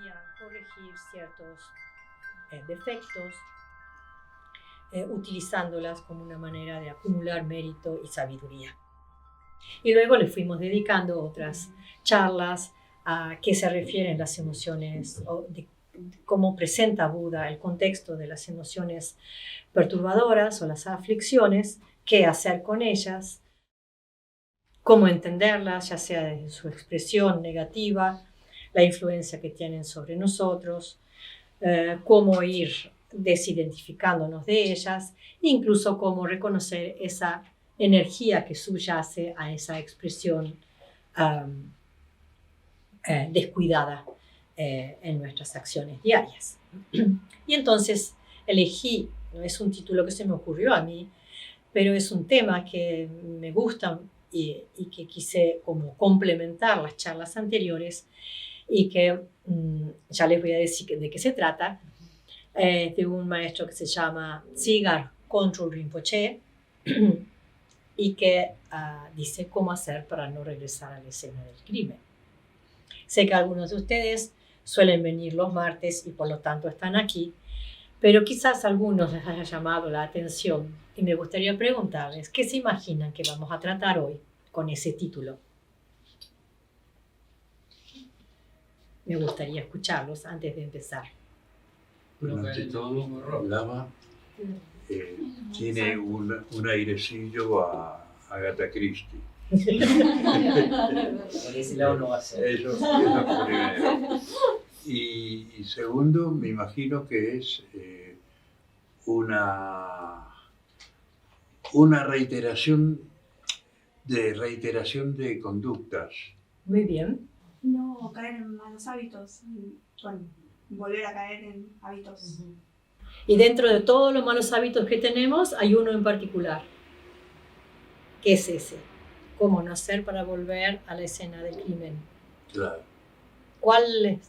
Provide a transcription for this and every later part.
podrían corregir ciertos defectos, utilizándolas como una manera de acumular mérito y sabiduría. Y luego le fuimos dedicando otras charlas a qué se refieren las emociones, o de cómo presenta Buda el contexto de las emociones perturbadoras o las aflicciones, qué hacer con ellas, cómo entenderlas, ya sea desde su expresión negativa, la influencia que tienen sobre nosotros, cómo ir desidentificándonos de ellas, incluso cómo reconocer esa energía que subyace a esa expresión descuidada en nuestras acciones diarias. Y entonces elegí, no es un título que se me ocurrió a mí, pero es un tema que me gusta y que quise como complementar las charlas anteriores y que ya les voy a decir de qué se trata, de un maestro que se llama Tsigar Kongtrul Rinpoche y que dice cómo hacer para no regresar a la escena del crimen. Sé que algunos de ustedes suelen venir los martes y por lo tanto están aquí, pero quizás a algunos les haya llamado la atención y me gustaría preguntarles qué se imaginan que vamos a tratar hoy con ese título. Me gustaría escucharlos antes de empezar. Bueno, ante todo, Lama tiene un airecillo a Agatha Christie. Por ese lado no va a ser. Eso es primero. Y segundo, me imagino que es una reiteración de conductas. Muy bien. No caer en malos hábitos, bueno, volver a caer en hábitos. Y dentro de todos los malos hábitos que tenemos, hay uno en particular. ¿Qué es ese? ¿Cómo no hacer para volver a la escena del crimen? Claro. ¿Cuál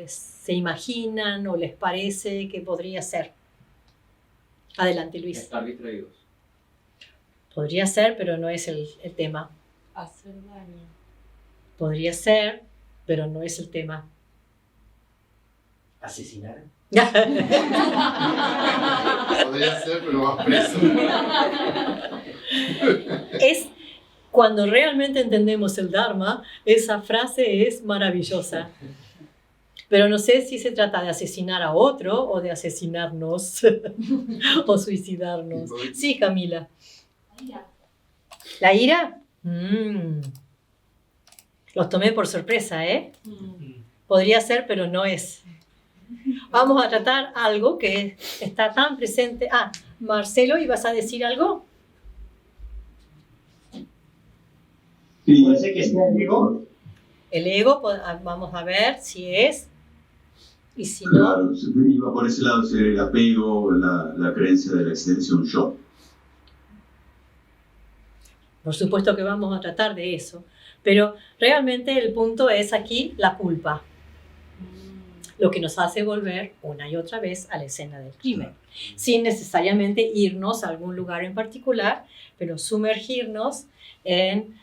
se imaginan o les parece que podría ser? Adelante, Luis. Estar distraídos. Podría ser, pero no es el tema. Hacer daño. Podría ser, pero no es el tema. Asesinar. Podría ser, pero vas preso. Es cuando realmente entendemos el Dharma, esa frase es maravillosa. Pero no sé si se trata de asesinar a otro o de asesinarnos o suicidarnos. Sí, Camila. ¿La ira? Los tomé por sorpresa, ¿eh? Podría ser, pero no es. Vamos a tratar algo que está tan presente. Marcelo, ¿ibas a decir algo? Sí, parece que es el ego. El ego, vamos a ver si es. Y si no. Claro, iba por ese lado, el apego, la creencia de la existencia de un yo. Por supuesto que vamos a tratar de eso. Pero realmente el punto es aquí la culpa. Lo que nos hace volver una y otra vez a la escena del crimen. Sin necesariamente irnos a algún lugar en particular, pero sumergirnos en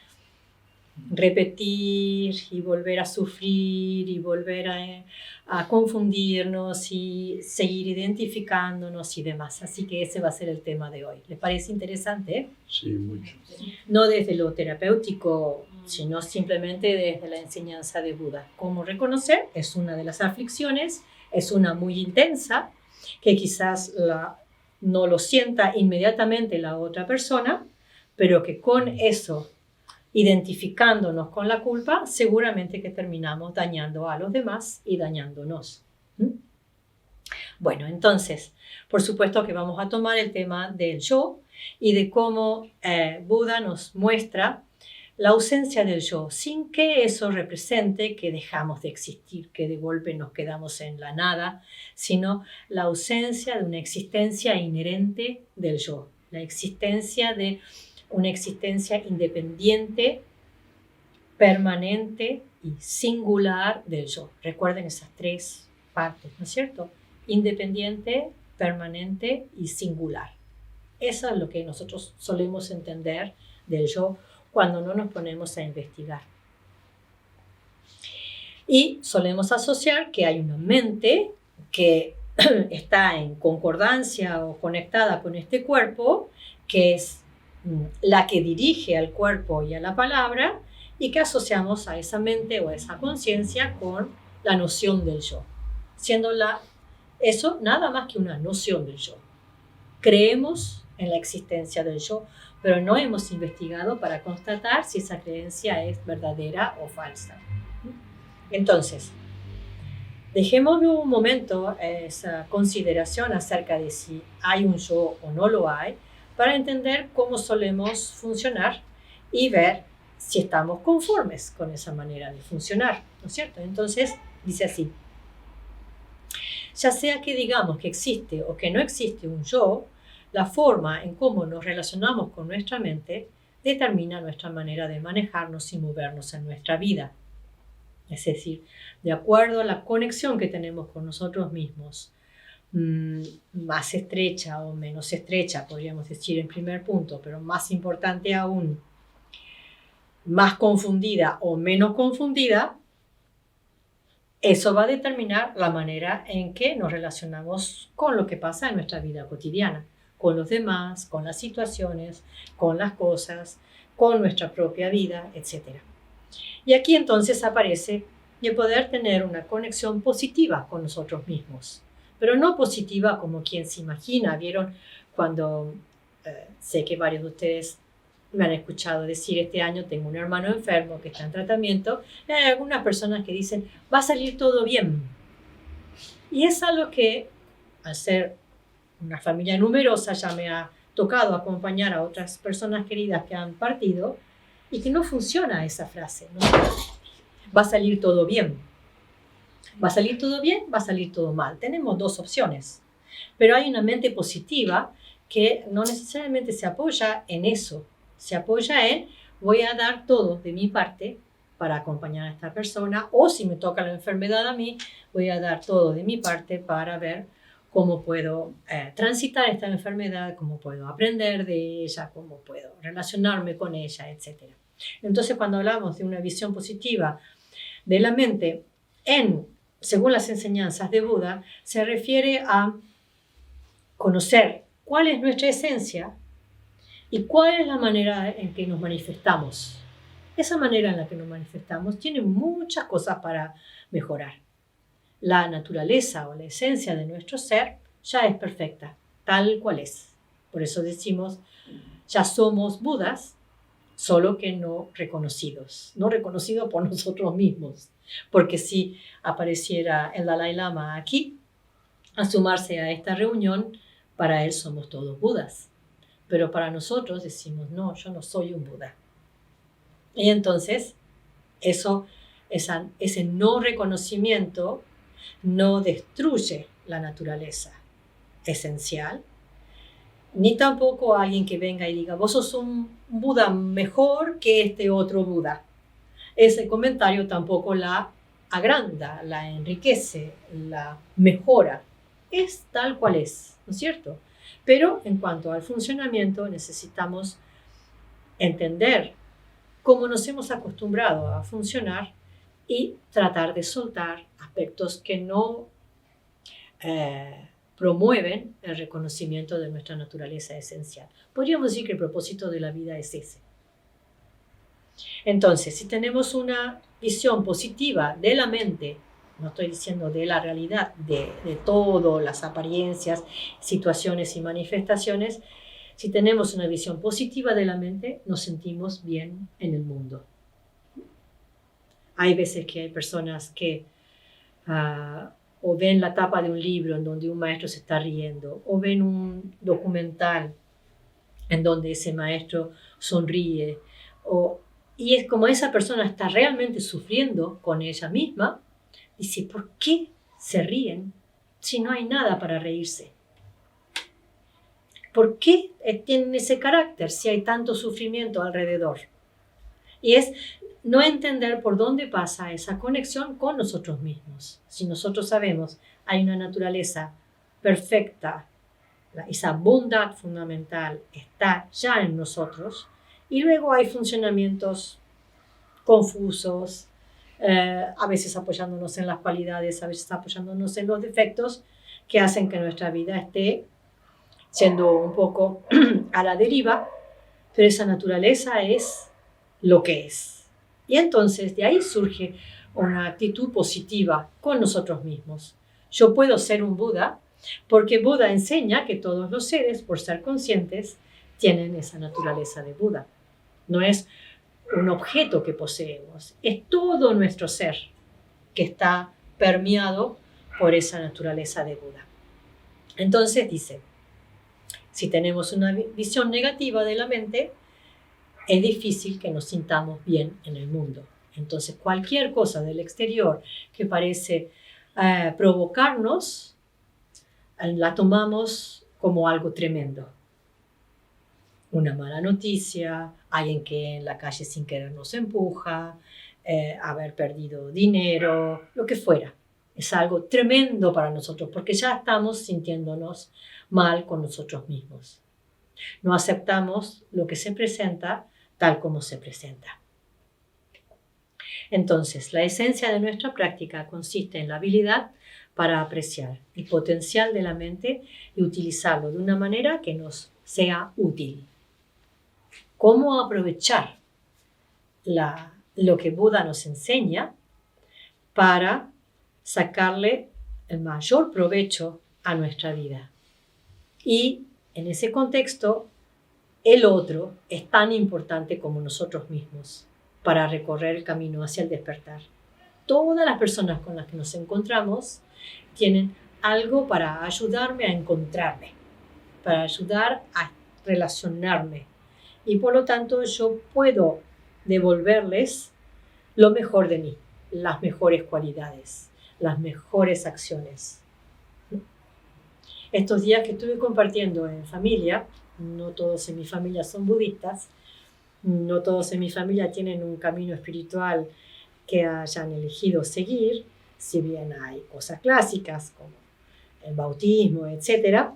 repetir y volver a sufrir y volver a confundirnos y seguir identificándonos y demás. Así que ese va a ser el tema de hoy. ¿Les parece interesante? Sí, mucho. No desde lo terapéutico, sino simplemente desde la enseñanza de Buda. Cómo reconocer es una de las aflicciones, es una muy intensa, que quizás no lo sienta inmediatamente la otra persona, pero que con eso, identificándonos con la culpa, seguramente que terminamos dañando a los demás y dañándonos. Bueno, entonces, por supuesto que vamos a tomar el tema del yo y de cómo Buda nos muestra la ausencia del yo, sin que eso represente que dejamos de existir, que de golpe nos quedamos en la nada, sino la ausencia de una existencia inherente del yo, la existencia de una existencia independiente, permanente y singular del yo. Recuerden esas tres partes, ¿no es cierto? Independiente, permanente y singular. Eso es lo que nosotros solemos entender del yo cuando no nos ponemos a investigar. Y solemos asociar que hay una mente que está en concordancia o conectada con este cuerpo, que es la que dirige al cuerpo y a la palabra, y que asociamos a esa mente o a esa conciencia con la noción del yo, siendo eso nada más que una noción del yo. Creemos en la existencia del yo, pero no hemos investigado para constatar si esa creencia es verdadera o falsa. Entonces, dejemos un momento esa consideración acerca de si hay un yo o no lo hay, para entender cómo solemos funcionar y ver si estamos conformes con esa manera de funcionar, ¿no es cierto? Entonces, dice así: ya sea que digamos que existe o que no existe un yo, la forma en cómo nos relacionamos con nuestra mente determina nuestra manera de manejarnos y movernos en nuestra vida. Es decir, de acuerdo a la conexión que tenemos con nosotros mismos, más estrecha o menos estrecha, podríamos decir en primer punto, pero más importante aún, más confundida o menos confundida, eso va a determinar la manera en que nos relacionamos con lo que pasa en nuestra vida cotidiana, con los demás, con las situaciones, con las cosas, con nuestra propia vida, etc. Y aquí entonces aparece el poder tener una conexión positiva con nosotros mismos, pero no positiva como quien se imagina. ¿Vieron cuando sé que varios de ustedes me han escuchado decir este año tengo un hermano enfermo que está en tratamiento? Hay algunas personas que dicen va a salir todo bien. Y es algo que al ser una familia numerosa ya me ha tocado acompañar a otras personas queridas que han partido y que no funciona esa frase, ¿no? Va a salir todo bien. ¿Va a salir todo bien? ¿Va a salir todo mal? Tenemos dos opciones. Pero hay una mente positiva que no necesariamente se apoya en eso. Se apoya en voy a dar todo de mi parte para acompañar a esta persona, o si me toca la enfermedad a mí, voy a dar todo de mi parte para ver cómo puedo transitar esta enfermedad, cómo puedo aprender de ella, cómo puedo relacionarme con ella, etc. Entonces, cuando hablamos de una visión positiva de la mente, según las enseñanzas de Buda, se refiere a conocer cuál es nuestra esencia y cuál es la manera en que nos manifestamos. Esa manera en la que nos manifestamos tiene muchas cosas para mejorar. La naturaleza o la esencia de nuestro ser ya es perfecta, tal cual es. Por eso decimos, ya somos Budas, solo que no reconocidos por nosotros mismos. Porque si apareciera el Dalai Lama aquí, a sumarse a esta reunión, para él somos todos Budas. Pero para nosotros decimos, no, yo no soy un Buda. Y entonces, ese no reconocimiento no destruye la naturaleza esencial, ni tampoco alguien que venga y diga, vos sos un Buda mejor que este otro Buda. Ese comentario tampoco la agranda, la enriquece, la mejora. Es tal cual es, ¿no es cierto? Pero en cuanto al funcionamiento, necesitamos entender cómo nos hemos acostumbrado a funcionar y tratar de soltar aspectos que no promueven el reconocimiento de nuestra naturaleza esencial. Podríamos decir que el propósito de la vida es ese. Entonces, si tenemos una visión positiva de la mente, no estoy diciendo de la realidad, de todo, las apariencias, situaciones y manifestaciones, si tenemos una visión positiva de la mente, nos sentimos bien en el mundo. Hay veces que hay personas que o ven la tapa de un libro en donde un maestro se está riendo, o ven un documental en donde ese maestro sonríe, y es como esa persona está realmente sufriendo con ella misma, dice, ¿por qué se ríen si no hay nada para reírse? ¿Por qué tienen ese carácter si hay tanto sufrimiento alrededor? Y es no entender por dónde pasa esa conexión con nosotros mismos. Si nosotros sabemos, hay una naturaleza perfecta, esa bondad fundamental está ya en nosotros, y luego hay funcionamientos confusos, a veces apoyándonos en las cualidades, a veces apoyándonos en los defectos que hacen que nuestra vida esté siendo un poco a la deriva, pero esa naturaleza es lo que es. Y entonces de ahí surge una actitud positiva con nosotros mismos. Yo puedo ser un Buda porque Buda enseña que todos los seres, por ser conscientes, tienen esa naturaleza de Buda. No es un objeto que poseemos, es todo nuestro ser que está permeado por esa naturaleza de Buda. Entonces dice, si tenemos una visión negativa de la mente, es difícil que nos sintamos bien en el mundo. Entonces, cualquier cosa del exterior que parece provocarnos, la tomamos como algo tremendo. Una mala noticia, alguien que en la calle sin querer nos empuja, haber perdido dinero, lo que fuera. Es algo tremendo para nosotros porque ya estamos sintiéndonos mal con nosotros mismos. No aceptamos lo que se presenta tal como se presenta. Entonces, la esencia de nuestra práctica consiste en la habilidad para apreciar el potencial de la mente y utilizarlo de una manera que nos sea útil. ¿Cómo aprovechar lo que Buda nos enseña para sacarle el mayor provecho a nuestra vida? Y en ese contexto, el otro es tan importante como nosotros mismos para recorrer el camino hacia el despertar. Todas las personas con las que nos encontramos tienen algo para ayudarme a encontrarme, para ayudar a relacionarme. Y por lo tanto yo puedo devolverles lo mejor de mí, las mejores cualidades, las mejores acciones. Estos días que estuve compartiendo en familia, no todos en mi familia son budistas, no todos en mi familia tienen un camino espiritual que hayan elegido seguir, si bien hay cosas clásicas como el bautismo, etc.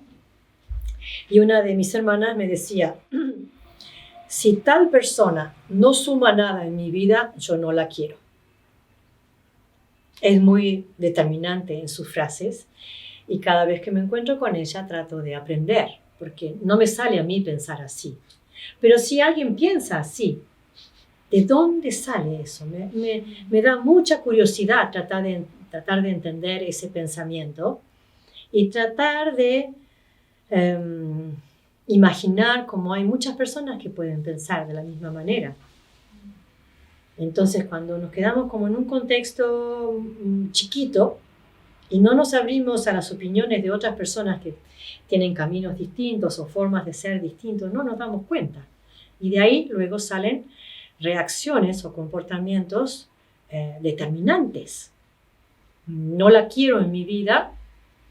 Y una de mis hermanas me decía, si tal persona no suma nada en mi vida, yo no la quiero. Es muy determinante en sus frases y cada vez que me encuentro con ella trato de aprender, porque no me sale a mí pensar así. Pero si alguien piensa así, ¿de dónde sale eso? Me da mucha curiosidad tratar de entender ese pensamiento y tratar de imaginar cómo hay muchas personas que pueden pensar de la misma manera. Entonces, cuando nos quedamos como en un contexto chiquito y no nos abrimos a las opiniones de otras personas que tienen caminos distintos o formas de ser distintos, no nos damos cuenta. Y de ahí luego salen reacciones o comportamientos determinantes. No la quiero en mi vida,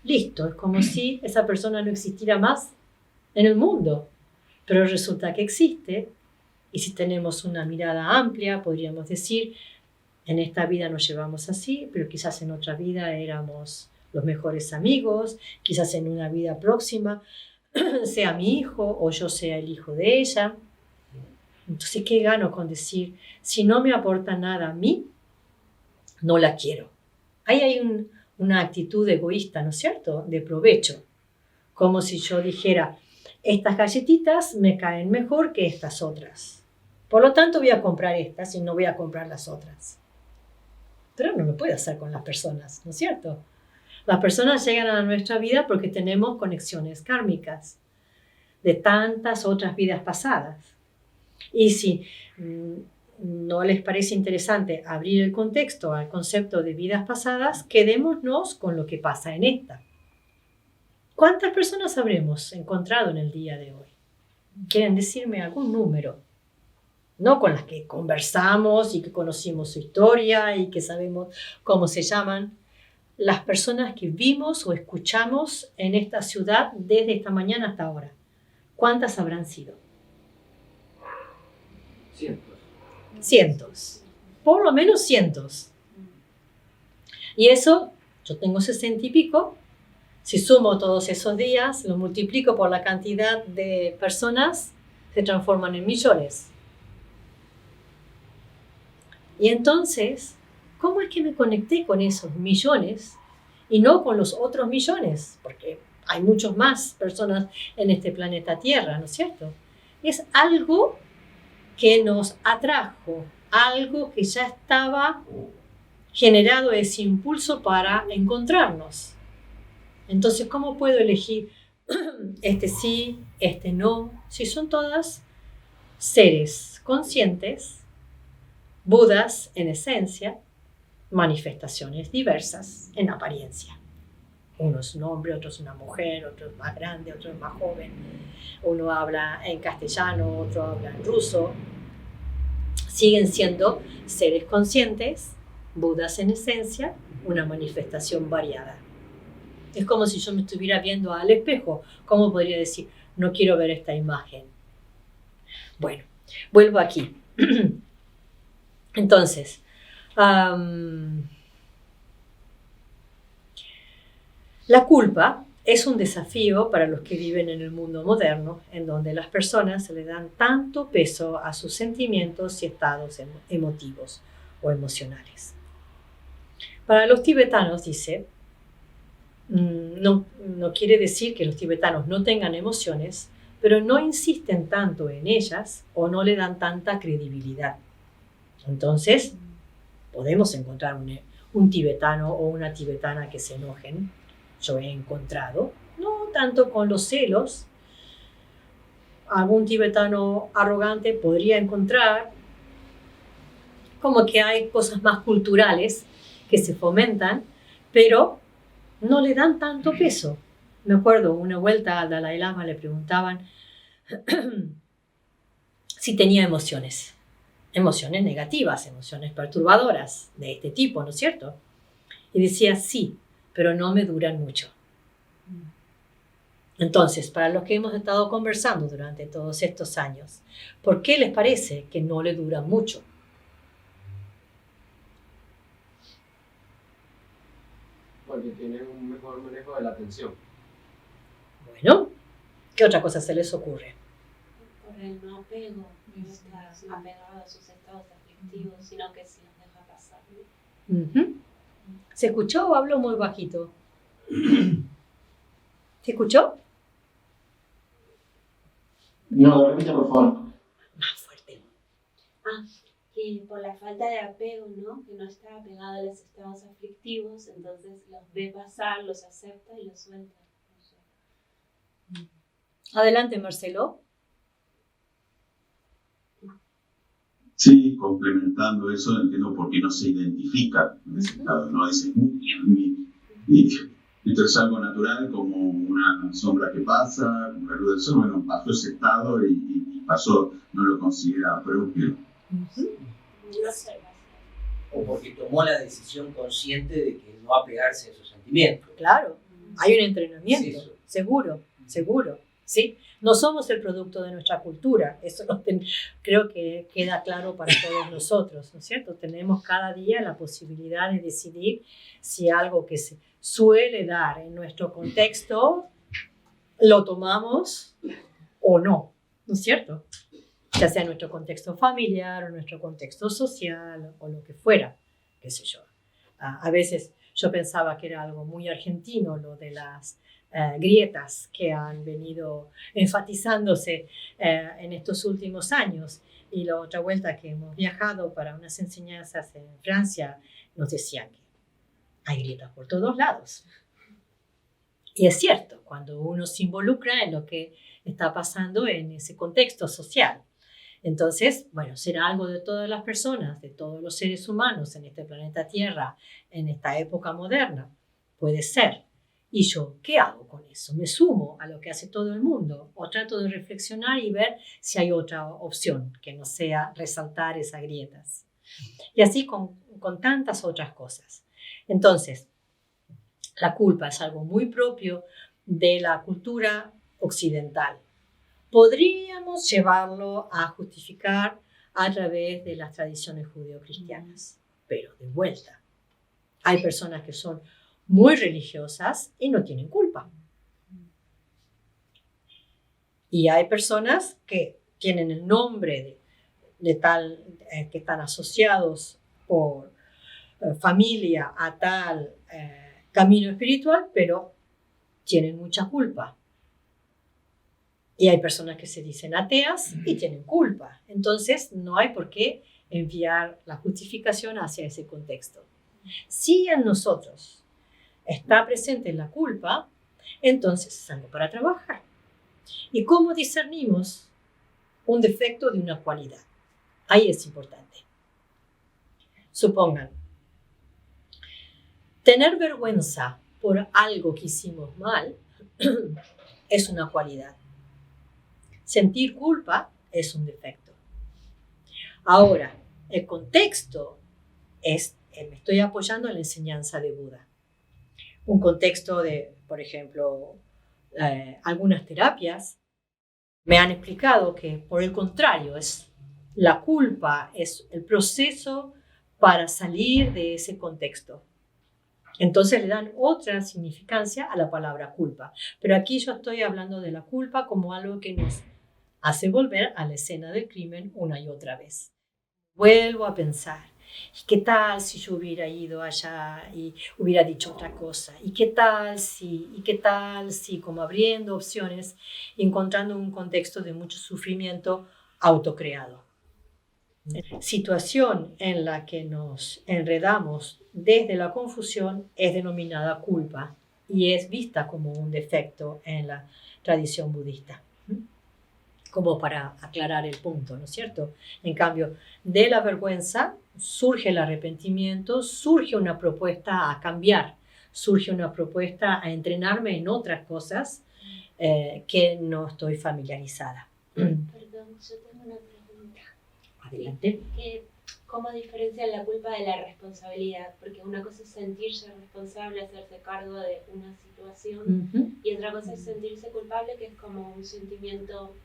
listo, es como si esa persona no existiera más en el mundo. Pero resulta que existe, y si tenemos una mirada amplia, podríamos decir, en esta vida nos llevamos así, pero quizás en otra vida éramos los mejores amigos, quizás en una vida próxima sea mi hijo o yo sea el hijo de ella. Entonces, ¿qué gano con decir, si no me aporta nada a mí, no la quiero? Ahí hay una actitud egoísta, ¿no es cierto?, de provecho. Como si yo dijera, estas galletitas me caen mejor que estas otras. Por lo tanto, voy a comprar estas y no voy a comprar las otras. Pero no lo puedo hacer con las personas, ¿no es cierto? Las personas llegan a nuestra vida porque tenemos conexiones kármicas de tantas otras vidas pasadas. Y si no les parece interesante abrir el contexto al concepto de vidas pasadas, quedémonos con lo que pasa en esta. ¿Cuántas personas habremos encontrado en el día de hoy? ¿Quieren decirme algún número? No con las que conversamos y que conocimos su historia y que sabemos cómo se llaman. Las personas que vimos o escuchamos en esta ciudad desde esta mañana hasta ahora. ¿Cuántas habrán sido? Cientos. Cientos. Por lo menos cientos. Y eso, yo tengo 60 y pico. Si sumo todos esos días, lo multiplico por la cantidad de personas, se transforman en millones. Y entonces, ¿cómo es que me conecté con esos millones y no con los otros millones? Porque hay muchas más personas en este planeta Tierra, ¿no es cierto? Es algo que nos atrajo, algo que ya estaba generado ese impulso para encontrarnos. Entonces, ¿cómo puedo elegir este sí, este no? Si son todas seres conscientes, Budas en esencia, manifestaciones diversas en apariencia. Uno es un hombre, otro es una mujer, otro es más grande, otro es más joven. Uno habla en castellano, otro habla en ruso. Siguen siendo seres conscientes, Budas en esencia, una manifestación variada. Es como si yo me estuviera viendo al espejo. ¿Cómo podría decir, no quiero ver esta imagen? Bueno, vuelvo aquí. Entonces, la culpa es un desafío para los que viven en el mundo moderno, en donde las personas le dan tanto peso a sus sentimientos y estados emotivos o emocionales. Para los tibetanos, dice, no quiere decir que los tibetanos no tengan emociones, pero no insisten tanto en ellas o no le dan tanta credibilidad. Entonces, podemos encontrar un tibetano o una tibetana que se enojen. Yo he encontrado, no tanto con los celos, algún tibetano arrogante podría encontrar, como que hay cosas más culturales que se fomentan, pero no le dan tanto peso. Me acuerdo, una vuelta al Dalai Lama le preguntaban si tenía emociones negativas, emociones perturbadoras de este tipo, ¿no es cierto? Y decía, sí, pero no me duran mucho. Entonces, para los que hemos estado conversando durante todos estos años, ¿por qué les parece que no le duran mucho? Porque tienen un mejor manejo de la atención. Bueno, ¿qué otra cosa se les ocurre? Por el no apego, no estar apegado a sus estados aflictivos, sino que se los deja pasar. Uh-huh. ¿Se escuchó o hablo muy bajito? ¿Se escuchó? No, repita por favor. Más fuerte. Que por la falta de apego, ¿no? Que no está apegado a los estados aflictivos, entonces los ve pasar, los acepta y los suelta. Adelante, Marcelo. Sí, complementando eso, entiendo por qué no se identifica en ese estado, no dice, esto es algo natural, como una sombra que pasa, como la luz del sol, bueno, pasó ese estado y pasó, no lo considera propio. No sé. O porque tomó la decisión consciente de que no apegarse a esos sentimientos. Claro, hay un entrenamiento, Sí, seguro, ¿sí? No somos el producto de nuestra cultura, eso creo que queda claro para todos nosotros, ¿no es cierto? Tenemos cada día la posibilidad de decidir si algo que se suele dar en nuestro contexto lo tomamos o no, ¿no es cierto? Ya sea en nuestro contexto familiar o nuestro contexto social o lo que fuera, qué sé yo. A veces yo pensaba que era algo muy argentino lo de las grietas que han venido enfatizándose en estos últimos años. Y la otra vuelta que hemos viajado para unas enseñanzas en Francia, nos decían que hay grietas por todos lados. Y es cierto, cuando uno se involucra en lo que está pasando en ese contexto social. Entonces, bueno, será algo de todas las personas, de todos los seres humanos en este planeta Tierra, en esta época moderna. Puede ser. ¿Y yo qué hago con eso? ¿Me sumo a lo que hace todo el mundo? ¿O trato de reflexionar y ver si hay otra opción que no sea resaltar esas grietas? Y así con tantas otras cosas. Entonces, la culpa es algo muy propio de la cultura occidental. Podríamos llevarlo a justificar a través de las tradiciones judeocristianas, pero de vuelta, hay personas que son muy religiosas y no tienen culpa. Y hay personas que tienen el nombre de tal, que están asociados por familia a tal camino espiritual, pero tienen mucha culpa. Y hay personas que se dicen ateas y tienen culpa. Entonces, no hay por qué enviar la justificación hacia ese contexto. Si en nosotros está presente la culpa, entonces es algo para trabajar. ¿Y cómo discernimos un defecto de una cualidad? Ahí es importante. Supongan, tener vergüenza por algo que hicimos mal es una cualidad. Sentir culpa es un defecto. Ahora, el contexto es, me estoy apoyando en la enseñanza de Buda. Un contexto de, por ejemplo, algunas terapias me han explicado que, por el contrario, la culpa es el proceso para salir de ese contexto. Entonces le dan otra significancia a la palabra culpa. Pero aquí yo estoy hablando de la culpa como algo que nos hace volver a la escena del crimen una y otra vez. Vuelvo a pensar, ¿y qué tal si yo hubiera ido allá y hubiera dicho otra cosa? ¿Y qué tal si, como abriendo opciones, encontrando un contexto de mucho sufrimiento autocreado? Situación en la que nos enredamos desde la confusión es denominada culpa y es vista como un defecto en la tradición budista. Como para aclarar el punto, ¿no es cierto? En cambio, de la vergüenza surge el arrepentimiento, surge una propuesta a cambiar, surge una propuesta a entrenarme en otras cosas que no estoy familiarizada. Perdón, yo tengo una pregunta. Adelante. ¿Cómo diferencian la culpa de la responsabilidad? Porque una cosa es sentirse responsable, hacerse cargo de una situación, y otra cosa es sentirse culpable, que es como un sentimiento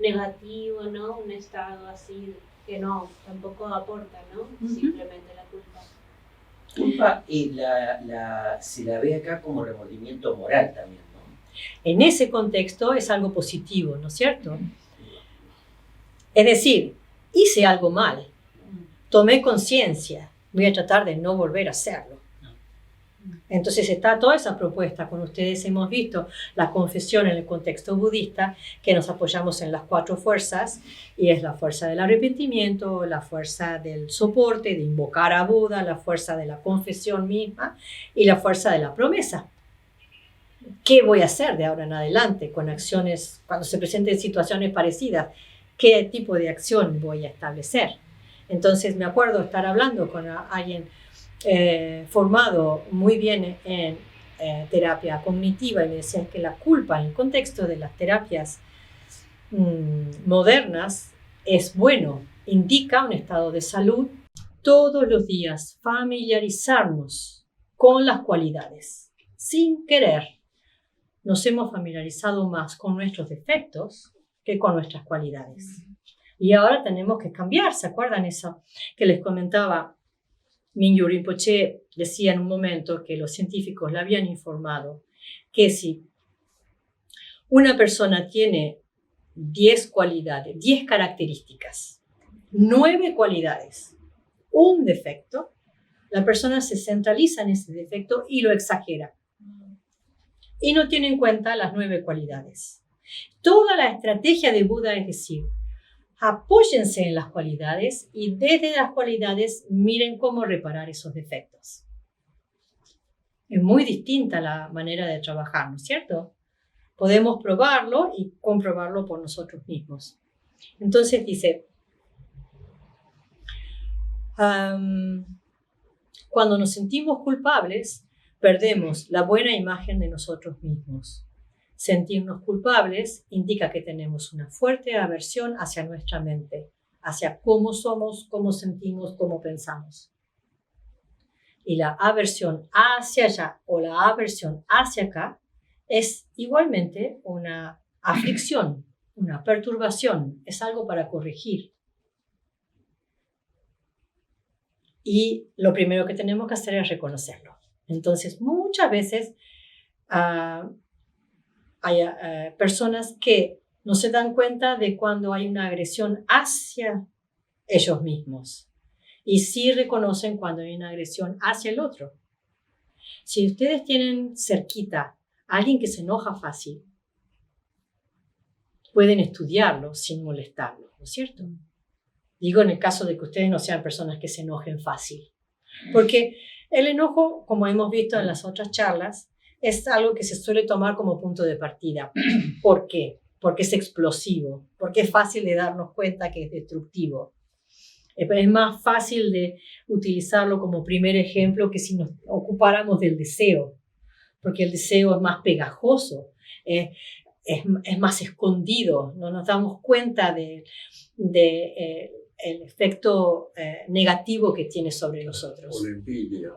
negativo, ¿no? Un estado así que no, tampoco aporta, ¿no? Simplemente la culpa. Culpa y se la ve acá como remordimiento moral también, ¿no? En ese contexto es algo positivo, ¿no es cierto? Es decir, hice algo mal, tomé conciencia, voy a tratar de no volver a hacerlo. Entonces está toda esa propuesta. Con ustedes hemos visto la confesión en el contexto budista, que nos apoyamos en las 4 fuerzas, y es la fuerza del arrepentimiento, la fuerza del soporte, de invocar a Buda, la fuerza de la confesión misma y la fuerza de la promesa. ¿Qué voy a hacer de ahora en adelante con acciones, cuando se presenten situaciones parecidas? ¿Qué tipo de acción voy a establecer? Entonces me acuerdo estar hablando con alguien formado muy bien en terapia cognitiva, y me decían que la culpa en el contexto de las terapias modernas es bueno, indica un estado de salud. Todos los días familiarizarnos con las cualidades. Sin querer, nos hemos familiarizado más con nuestros defectos que con nuestras cualidades. Y ahora tenemos que cambiar. ¿Se acuerdan eso que les comentaba? Mingyur Rinpoche decía en un momento que los científicos le habían informado que si una persona tiene 10 cualidades, 10 características, 9 cualidades, un defecto, la persona se centraliza en ese defecto y lo exagera. Y no tiene en cuenta las 9 cualidades. Toda la estrategia de Buda es decir, apóyense en las cualidades y desde las cualidades miren cómo reparar esos defectos. Es muy distinta la manera de trabajar, ¿no es cierto? Podemos probarlo y comprobarlo por nosotros mismos. Entonces dice, cuando nos sentimos culpables, perdemos la buena imagen de nosotros mismos. Sentirnos culpables indica que tenemos una fuerte aversión hacia nuestra mente, hacia cómo somos, cómo sentimos, cómo pensamos. Y la aversión hacia allá o la aversión hacia acá es igualmente una aflicción, una perturbación, es algo para corregir. Y lo primero que tenemos que hacer es reconocerlo. Entonces, muchas veces hay personas que no se dan cuenta de cuando hay una agresión hacia ellos mismos. y sí reconocen cuando hay una agresión hacia el otro. Si ustedes tienen cerquita a alguien que se enoja fácil, pueden estudiarlo sin molestarlo, ¿no es cierto? Digo en el caso de que ustedes no sean personas que se enojen fácil. Porque el enojo, como hemos visto en las otras charlas, es algo que se suele tomar como punto de partida. ¿Por qué? Porque es explosivo, porque es fácil de darnos cuenta que es destructivo. Es más fácil de utilizarlo como primer ejemplo que si nos ocupáramos del deseo, porque el deseo es más pegajoso, es más escondido, no nos damos cuenta del efecto negativo que tiene sobre nosotros. O la envidia.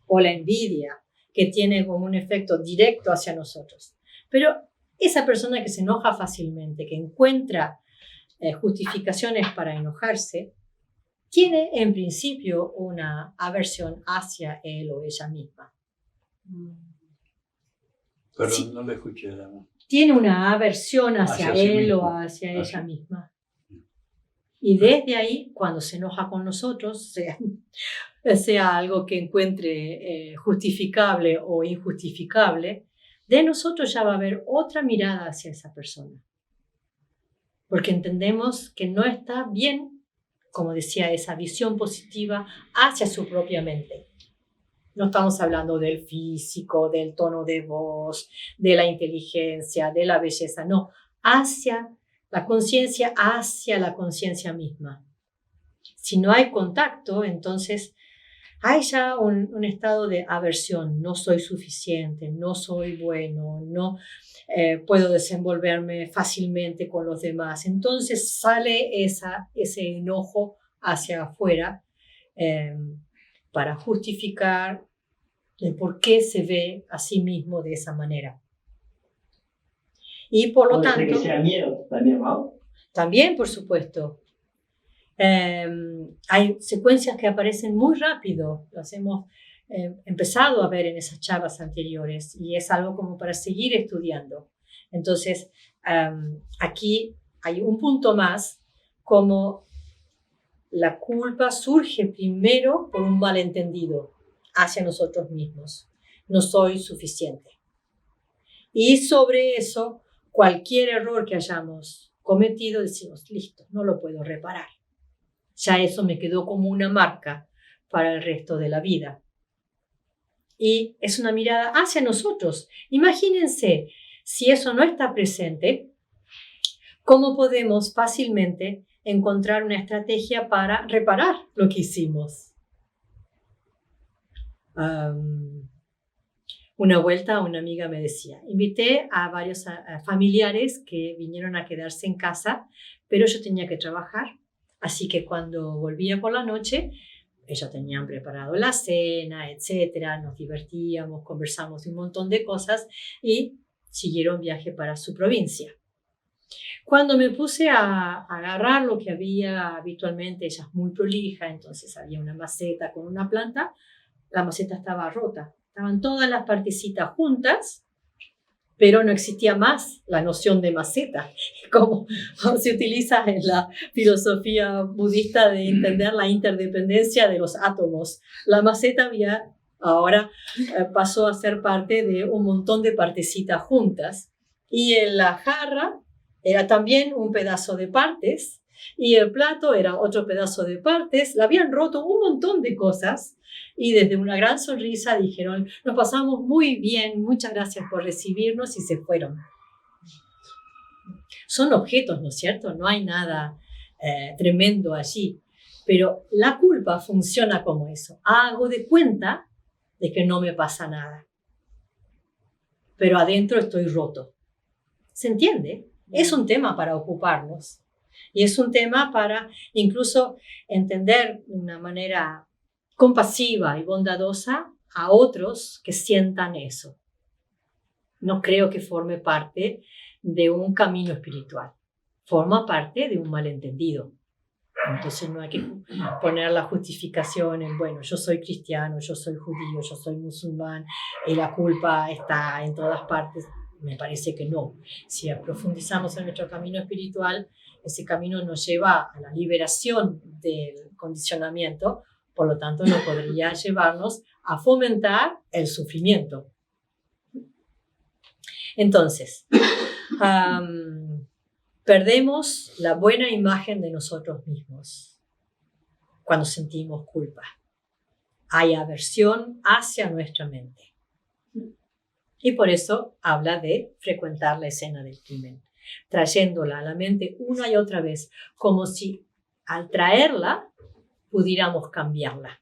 O la envidia, que tiene como un efecto directo hacia nosotros. Pero esa persona que se enoja fácilmente, que encuentra justificaciones para enojarse, tiene en principio una aversión hacia él o ella misma. Pero Sí. no le escuché, dama. Tiene una aversión hacia Hacia sí él mismo. o hacia ella Hacia- misma. Y desde ahí, cuando se enoja con nosotros, sea algo que encuentre justificable o injustificable, de nosotros ya va a haber otra mirada hacia esa persona. Porque entendemos que no está bien, como decía, esa visión positiva hacia su propia mente. No estamos hablando del físico, del tono de voz, de la inteligencia, de la belleza, no, hacia la conciencia misma. Si no hay contacto, entonces hay ya un estado de aversión, no soy suficiente, no soy bueno, no puedo desenvolverme fácilmente con los demás. Entonces sale ese enojo hacia afuera para justificar el por qué se ve a sí mismo de esa manera. Y por lo Puede ser tanto, que sea miedo también, ¿no? también, por supuesto, hay secuencias que aparecen muy rápido, las hemos empezado a ver en esas charlas anteriores y es algo como para seguir estudiando. Entonces, aquí hay un punto más, como la culpa surge primero por un malentendido hacia nosotros mismos. No soy suficiente. Y sobre eso, cualquier error que hayamos cometido, decimos, listo, no lo puedo reparar. Ya eso me quedó como una marca para el resto de la vida. Y es una mirada hacia nosotros. Imagínense, si eso no está presente, ¿cómo podemos fácilmente encontrar una estrategia para reparar lo que hicimos? Una vuelta una amiga me decía, invité a varios familiares que vinieron a quedarse en casa, pero yo tenía que trabajar. Así que cuando volvía por la noche, ellos tenían preparado la cena, etcétera, nos divertíamos, conversamos de un montón de cosas y siguieron viaje para su provincia. Cuando me puse a agarrar lo que había habitualmente, ella es muy prolija, entonces había una maceta con una planta, la maceta estaba rota, estaban todas las partecitas juntas, pero no existía más la noción de maceta, como se utiliza en la filosofía budista de entender la interdependencia de los átomos. La maceta ahora pasó a ser parte de un montón de partecitas juntas, y en la jarra era también un pedazo de partes, y el plato era otro pedazo de partes. Le habían roto un montón de cosas, y desde una gran sonrisa dijeron, nos pasamos muy bien, muchas gracias por recibirnos, y se fueron. Son objetos, ¿no es cierto? No hay nada tremendo allí, pero la culpa funciona como eso. Hago de cuenta de que no me pasa nada, pero adentro estoy roto. ¿Se entiende? Es un tema para ocuparnos, y es un tema para incluso entender de una manera compasiva y bondadosa a otros que sientan eso. No creo que forme parte de un camino espiritual. Forma parte de un malentendido. Entonces no hay que poner la justificación en, bueno, yo soy cristiano, yo soy judío, yo soy musulmán, y la culpa está en todas partes. Me parece que no. Si profundizamos en nuestro camino espiritual, ese camino nos lleva a la liberación del condicionamiento, por lo tanto no podría llevarnos a fomentar el sufrimiento. Entonces, perdemos la buena imagen de nosotros mismos cuando sentimos culpa. Hay aversión hacia nuestra mente. Y por eso habla de frecuentar la escena del crimen, trayéndola a la mente una y otra vez, como si al traerla pudiéramos cambiarla.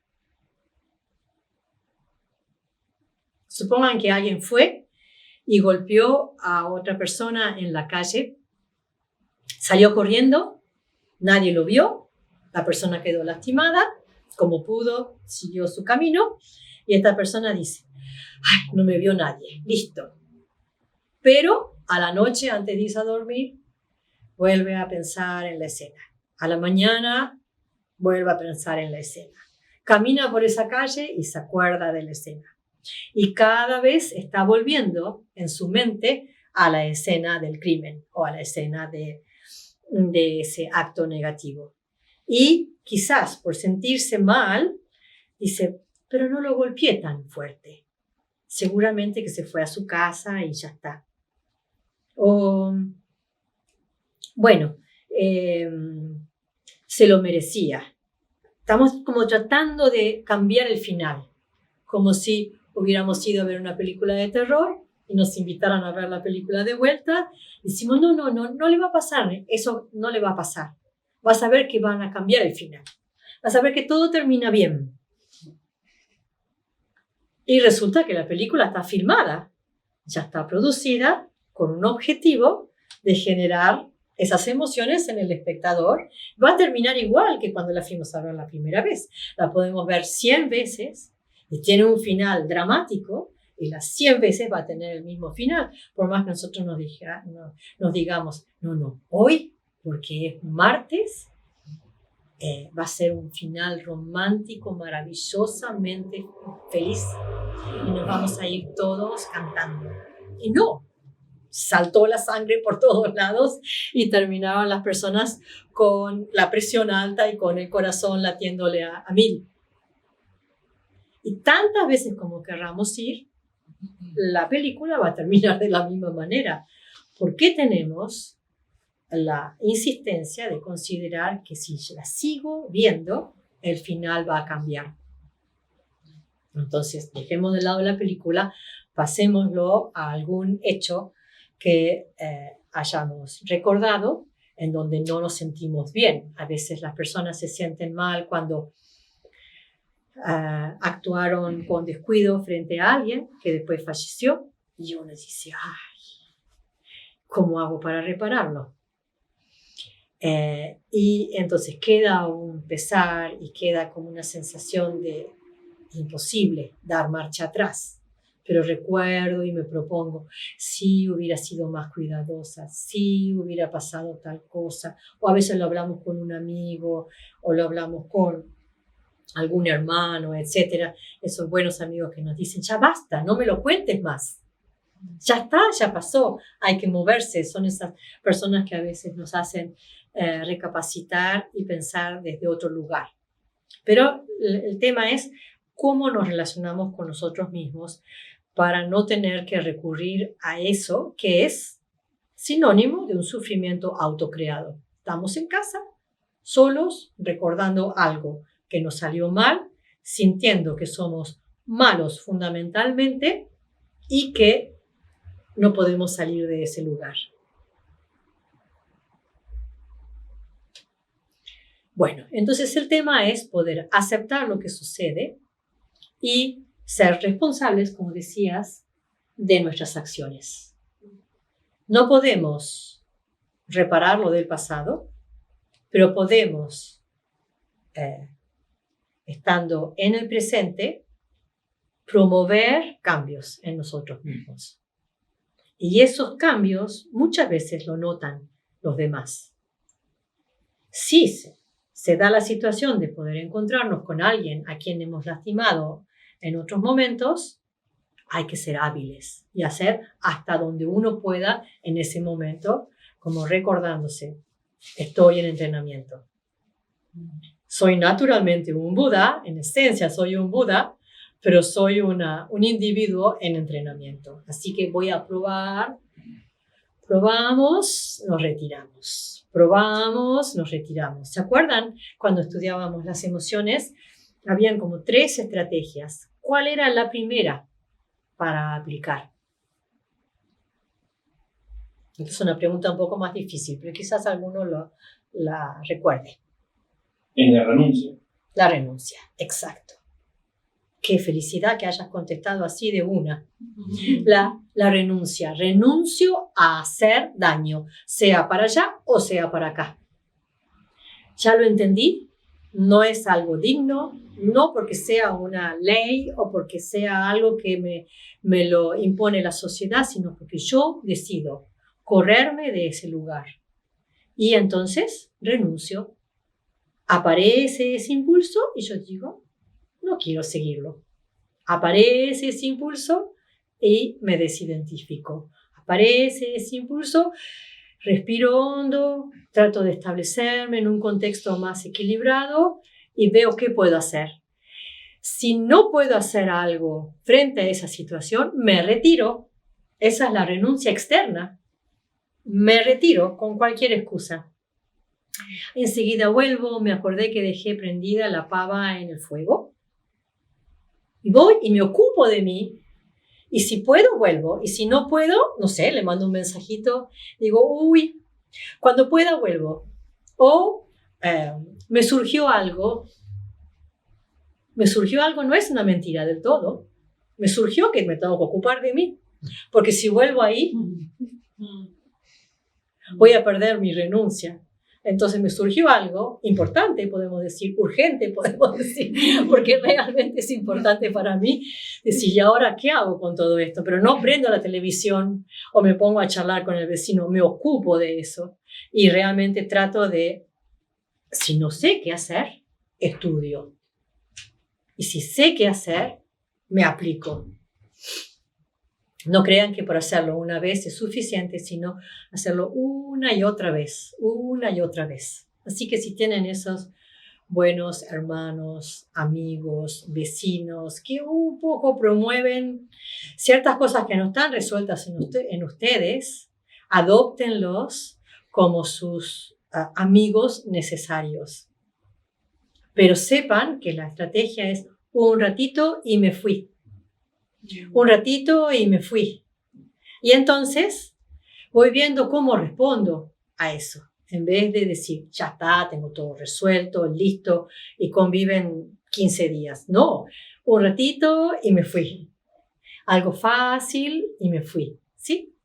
Supongan que alguien fue y golpeó a otra persona en la calle, salió corriendo, nadie lo vio, la persona quedó lastimada, como pudo, siguió su camino, y esta persona dice, ay, no me vio nadie, listo. Pero a la noche, antes de irse a dormir, vuelve a pensar en la escena. A la mañana, vuelve a pensar en la escena. Camina por esa calle y se acuerda de la escena. Y cada vez está volviendo en su mente a la escena del crimen o a la escena de ese acto negativo. Y quizás por sentirse mal, dice, pero no lo golpeé tan fuerte. Seguramente que se fue a su casa y ya está. O, bueno, se lo merecía. Estamos como tratando de cambiar el final, como si hubiéramos ido a ver una película de terror y nos invitaran a ver la película de vuelta. Decimos, no le va a pasar, eso no le va a pasar. Vas a ver que van a cambiar el final. Vas a ver que todo termina bien. Y resulta que la película está filmada, ya está producida con un objetivo de generar esas emociones en el espectador. Va a terminar igual que cuando la fuimos a ver la primera vez. La podemos ver 100 veces y tiene un final dramático y las 100 veces va a tener el mismo final. Por más que nosotros nos digamos, no, hoy, porque es martes, va a ser un final romántico, maravillosamente feliz. Y nos vamos a ir todos cantando. Y no, saltó la sangre por todos lados y terminaban las personas con la presión alta y con el corazón latiéndole a 1000. Y tantas veces como querramos ir, la película va a terminar de la misma manera. ¿Por qué tenemos la insistencia de considerar que si la sigo viendo, el final va a cambiar? Entonces, dejemos de lado la película, pasémoslo a algún hecho que hayamos recordado, en donde no nos sentimos bien. A veces las personas se sienten mal cuando actuaron con descuido frente a alguien que después falleció, y uno dice, ay, ¿cómo hago para repararlo? Y entonces queda un pesar y queda como una sensación de imposible dar marcha atrás. Pero recuerdo y me propongo, si hubiera sido más cuidadosa, si hubiera pasado tal cosa, o a veces lo hablamos con un amigo, o lo hablamos con algún hermano, etcétera. Esos buenos amigos que nos dicen, ya basta, no me lo cuentes más. Ya está, ya pasó, hay que moverse. Son esas personas que a veces nos hacen recapacitar y pensar desde otro lugar. Pero el tema es cómo nos relacionamos con nosotros mismos para no tener que recurrir a eso que es sinónimo de un sufrimiento autocreado. Estamos en casa, solos, recordando algo que nos salió mal, sintiendo que somos malos fundamentalmente y que no podemos salir de ese lugar. Bueno, entonces el tema es poder aceptar lo que sucede y ser responsables, como decías, de nuestras acciones. No podemos reparar lo del pasado, pero podemos, estando en el presente, promover cambios en nosotros mismos. Y esos cambios muchas veces lo notan los demás. Si se da la situación de poder encontrarnos con alguien a quien hemos lastimado en otros momentos, hay que ser hábiles y hacer hasta donde uno pueda en ese momento, como recordándose, estoy en entrenamiento. Soy naturalmente un Buda, en esencia soy un Buda, pero soy un individuo en entrenamiento. Así que voy a probar, probamos, nos retiramos, probamos, nos retiramos. ¿Se acuerdan cuando estudiábamos las emociones? Habían como 3 estrategias. ¿Cuál era la primera para aplicar? Esta es una pregunta un poco más difícil, pero quizás alguno la recuerde. En la renuncia. La renuncia, exacto. Qué felicidad que hayas contestado así de una. La renuncia. Renuncio a hacer daño, sea para allá o sea para acá. Ya lo entendí. No es algo digno, no porque sea una ley o porque sea algo que me lo impone la sociedad, sino porque yo decido correrme de ese lugar. Y entonces renuncio. Aparece ese impulso y yo digo, no quiero seguirlo. Aparece ese impulso y me desidentifico. Aparece ese impulso, respiro hondo, trato de establecerme en un contexto más equilibrado y veo qué puedo hacer. Si no puedo hacer algo frente a esa situación, me retiro. Esa es la renuncia externa. Me retiro con cualquier excusa. Enseguida vuelvo, me acordé que dejé prendida la pava en el fuego. Y voy y me ocupo de mí. Y si puedo, vuelvo. Y si no puedo, no sé, le mando un mensajito. Digo, uy, cuando pueda, vuelvo. O me surgió algo. Me surgió algo, no es una mentira del todo. Me surgió que me tengo que ocupar de mí. Porque si vuelvo ahí, voy a perder mi renuncia. Entonces me surgió algo importante, podemos decir, urgente, podemos decir, porque realmente es importante para mí decir, ¿y ahora qué hago con todo esto? Pero no prendo la televisión o me pongo a charlar con el vecino, me ocupo de eso y realmente trato de, si no sé qué hacer, estudio. Y si sé qué hacer, me aplico. No crean que por hacerlo una vez es suficiente, sino hacerlo una y otra vez, una y otra vez. Así que si tienen esos buenos hermanos, amigos, vecinos, que un poco promueven ciertas cosas que no están resueltas en ustedes, adóptenlos como sus amigos necesarios. Pero sepan que la estrategia es un ratito y me fui. Un ratito y me fui. Y entonces voy viendo cómo respondo a eso. En vez de decir, ya está, tengo todo resuelto, listo, y conviven 15 días. No, un ratito y me fui. Algo fácil y me fui. ¿Sí?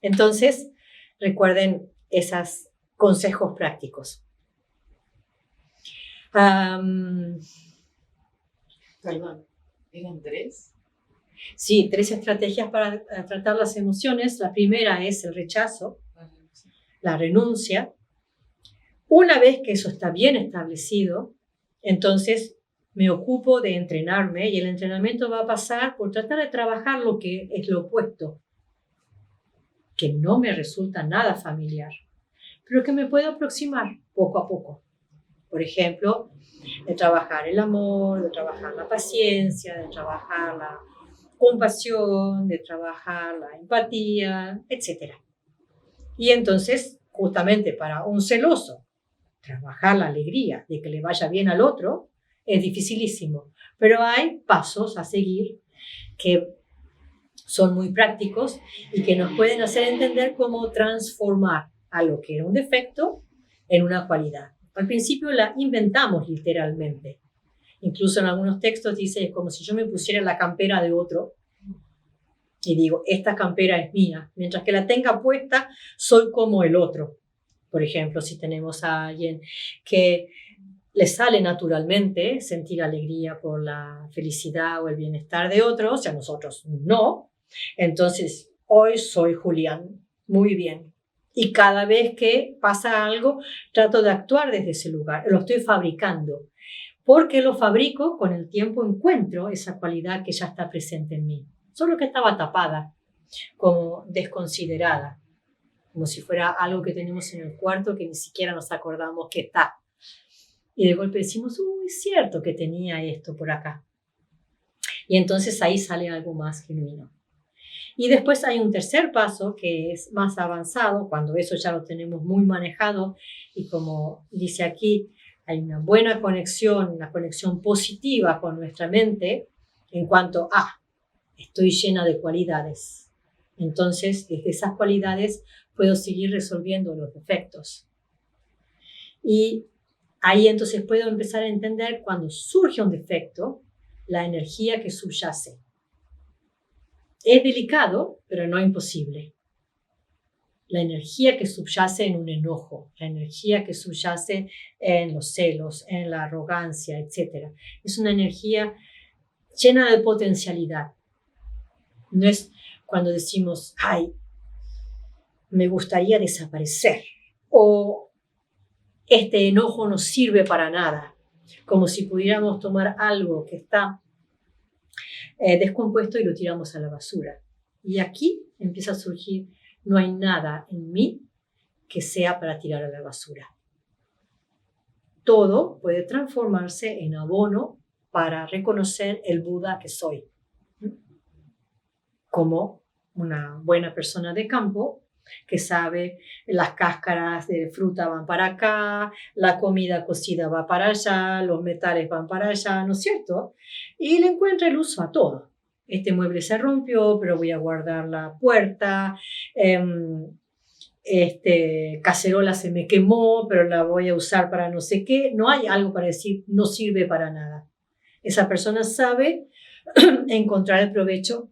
Entonces, recuerden esos consejos prácticos. Perdón, ¿eran 3? Sí, 3 estrategias para tratar las emociones. La primera es el rechazo, la renuncia. Una vez que eso está bien establecido, entonces me ocupo de entrenarme y el entrenamiento va a pasar por tratar de trabajar lo que es lo opuesto, que no me resulta nada familiar, pero que me puedo aproximar poco a poco. Por ejemplo, de trabajar el amor, de trabajar la paciencia, de trabajar la compasión, de trabajar la empatía, etc. Y entonces, justamente para un celoso, trabajar la alegría de que le vaya bien al otro es dificilísimo. Pero hay pasos a seguir que son muy prácticos y que nos pueden hacer entender cómo transformar a lo que era un defecto en una cualidad. Al principio la inventamos literalmente. Incluso en algunos textos dice, es como si yo me pusiera la campera de otro y digo, esta campera es mía. Mientras que la tenga puesta, soy como el otro. Por ejemplo, si tenemos a alguien que le sale naturalmente sentir alegría por la felicidad o el bienestar de otros, y a nosotros no, entonces hoy soy Julián. Muy bien. Y cada vez que pasa algo, trato de actuar desde ese lugar. Lo estoy fabricando. Porque lo fabrico, con el tiempo encuentro esa cualidad que ya está presente en mí. Solo que estaba tapada, como desconsiderada, como si fuera algo que tenemos en el cuarto que ni siquiera nos acordamos que está. Y de golpe decimos, es cierto que tenía esto por acá. Y entonces ahí sale algo más genuino. Y después hay un tercer paso que es más avanzado, cuando eso ya lo tenemos muy manejado y como dice aquí, hay una buena conexión, una conexión positiva con nuestra mente en cuanto a, estoy llena de cualidades. Entonces, desde esas cualidades puedo seguir resolviendo los defectos. Y ahí entonces puedo empezar a entender cuando surge un defecto, la energía que subyace. Es delicado, pero no imposible. La energía que subyace en un enojo, la energía que subyace en los celos, en la arrogancia, etc. Es una energía llena de potencialidad. No es cuando decimos, ay, me gustaría desaparecer, o este enojo no sirve para nada, como si pudiéramos tomar algo que está descompuesto y lo tiramos a la basura. Y aquí empieza a surgir, no hay nada en mí que sea para tirar a la basura. Todo puede transformarse en abono para reconocer el Buda que soy. Como una buena persona de campo que sabe las cáscaras de fruta van para acá, la comida cocida va para allá, los metales van para allá, ¿no es cierto? Y le encuentra el uso a todo. Este mueble se rompió, pero voy a guardar la puerta. Cacerola se me quemó, pero la voy a usar para no sé qué. No hay algo para decir, no sirve para nada. Esa persona sabe encontrar el provecho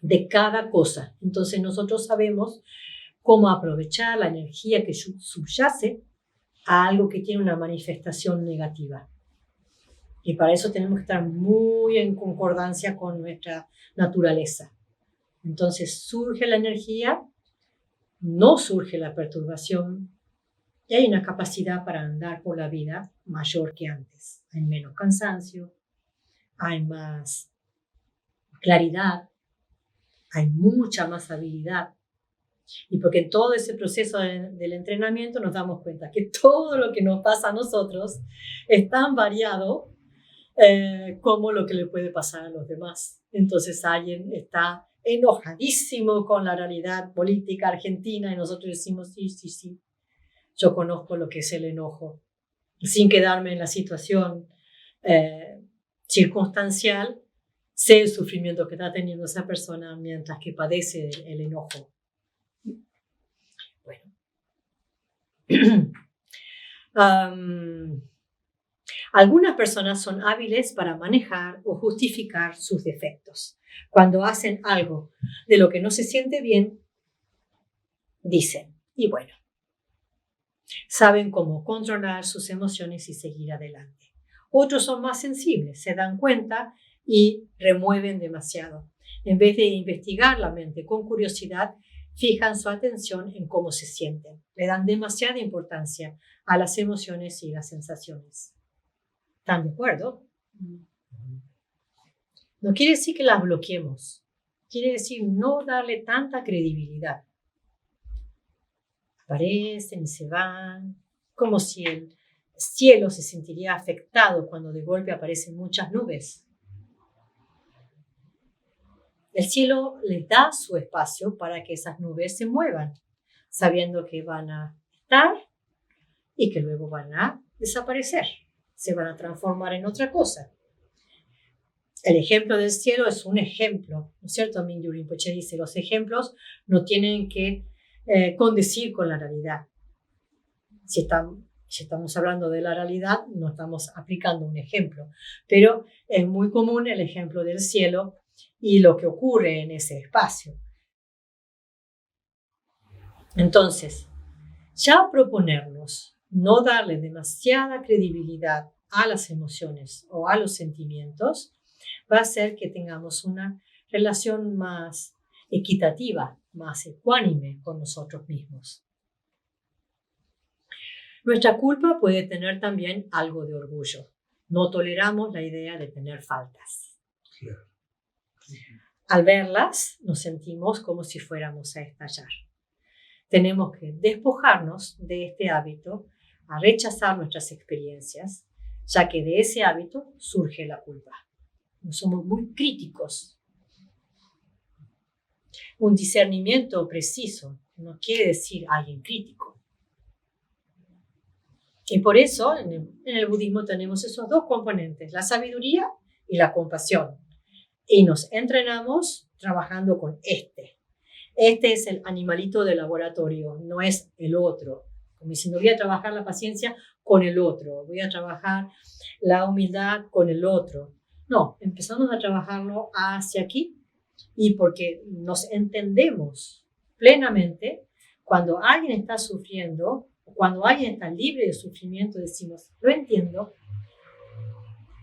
de cada cosa. Entonces nosotros sabemos cómo aprovechar la energía que subyace a algo que tiene una manifestación negativa. Y para eso tenemos que estar muy en concordancia con nuestra naturaleza. Entonces surge la energía, no surge la perturbación y hay una capacidad para andar por la vida mayor que antes. Hay menos cansancio, hay más claridad, hay mucha más habilidad. Y porque en todo ese proceso del entrenamiento nos damos cuenta que todo lo que nos pasa a nosotros es tan variado como lo que le puede pasar a los demás. Entonces alguien está enojadísimo con la realidad política argentina y nosotros decimos, sí, yo conozco lo que es el enojo. Sin quedarme en la situación circunstancial, sé el sufrimiento que está teniendo esa persona mientras que padece el enojo. Bueno. Algunas personas son hábiles para manejar o justificar sus defectos. Cuando hacen algo de lo que no se siente bien, dicen, y bueno, saben cómo controlar sus emociones y seguir adelante. Otros son más sensibles, se dan cuenta y remueven demasiado. En vez de investigar la mente con curiosidad, fijan su atención en cómo se sienten. Le dan demasiada importancia a las emociones y las sensaciones. ¿Están de acuerdo? No quiere decir que las bloqueemos. Quiere decir no darle tanta credibilidad. Aparecen y se van, como si el cielo se sentiría afectado cuando de golpe aparecen muchas nubes. El cielo les da su espacio para que esas nubes se muevan, sabiendo que van a estar y que luego van a desaparecer, se van a transformar en otra cosa. El ejemplo del cielo es un ejemplo, ¿no es cierto? Mingyur Rinpoche dice, los ejemplos no tienen que condecir con la realidad. Si estamos hablando de la realidad, no estamos aplicando un ejemplo, pero es muy común el ejemplo del cielo y lo que ocurre en ese espacio. Entonces, ya proponernos no darle demasiada credibilidad a las emociones o a los sentimientos va a hacer que tengamos una relación más equitativa, más ecuánime con nosotros mismos. Nuestra culpa puede tener también algo de orgullo. No toleramos la idea de tener faltas. Claro. Al verlas, nos sentimos como si fuéramos a estallar. Tenemos que despojarnos de este hábito a rechazar nuestras experiencias, ya que de ese hábito surge la culpa. Somos muy críticos. Un discernimiento preciso no quiere decir alguien crítico. Y por eso en el budismo tenemos esos dos componentes, la sabiduría y la compasión. Y nos entrenamos trabajando con este. Este es el animalito de laboratorio, no es el otro. Como diciendo, voy a trabajar la paciencia con el otro, voy a trabajar la humildad con el otro. No, empezamos a trabajarlo hacia aquí y porque nos entendemos plenamente, cuando alguien está sufriendo, cuando alguien está libre de sufrimiento, decimos, lo entiendo,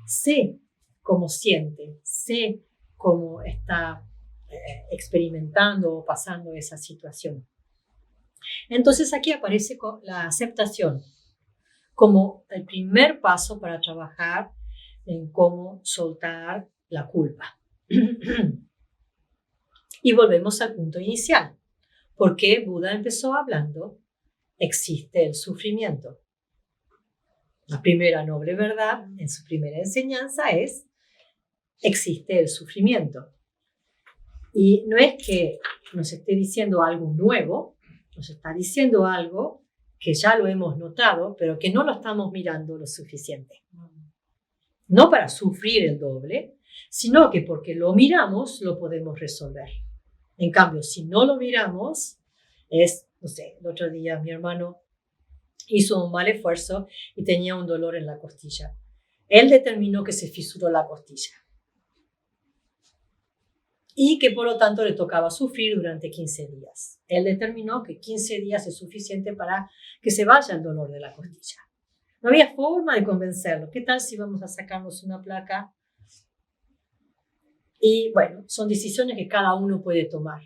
sé cómo siente, sé cómo está experimentando o pasando esa situación. Entonces aquí aparece la aceptación como el primer paso para trabajar en cómo soltar la culpa. Y volvemos al punto inicial. ¿Por qué Buda empezó hablando? Existe el sufrimiento. La primera noble verdad en su primera enseñanza es: existe el sufrimiento. Y no es que nos esté diciendo algo nuevo, nos está diciendo algo que ya lo hemos notado, pero que no lo estamos mirando lo suficiente. No para sufrir el doble, sino que porque lo miramos, lo podemos resolver. En cambio, si no lo miramos, no sé, el otro día mi hermano hizo un mal esfuerzo y tenía un dolor en la costilla. Él determinó que se fisuró la costilla y que por lo tanto le tocaba sufrir durante 15 días. Él determinó que 15 días es suficiente para que se vaya el dolor de la costilla. No había forma de convencerlo. ¿Qué tal si vamos a sacarnos una placa? Y bueno, son decisiones que cada uno puede tomar.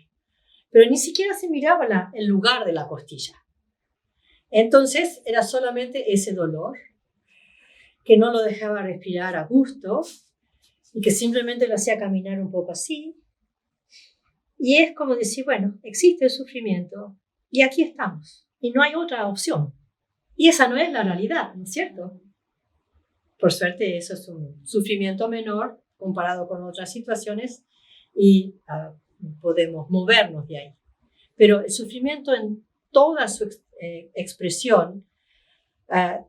Pero ni siquiera se miraba el lugar de la costilla. Entonces era solamente ese dolor que no lo dejaba respirar a gusto y que simplemente lo hacía caminar un poco así. Y es como decir, bueno, existe el sufrimiento y aquí estamos. Y no hay otra opción. Y esa no es la realidad, ¿no es cierto? Por suerte, eso es un sufrimiento menor comparado con otras situaciones y podemos movernos de ahí. Pero el sufrimiento en toda su expresión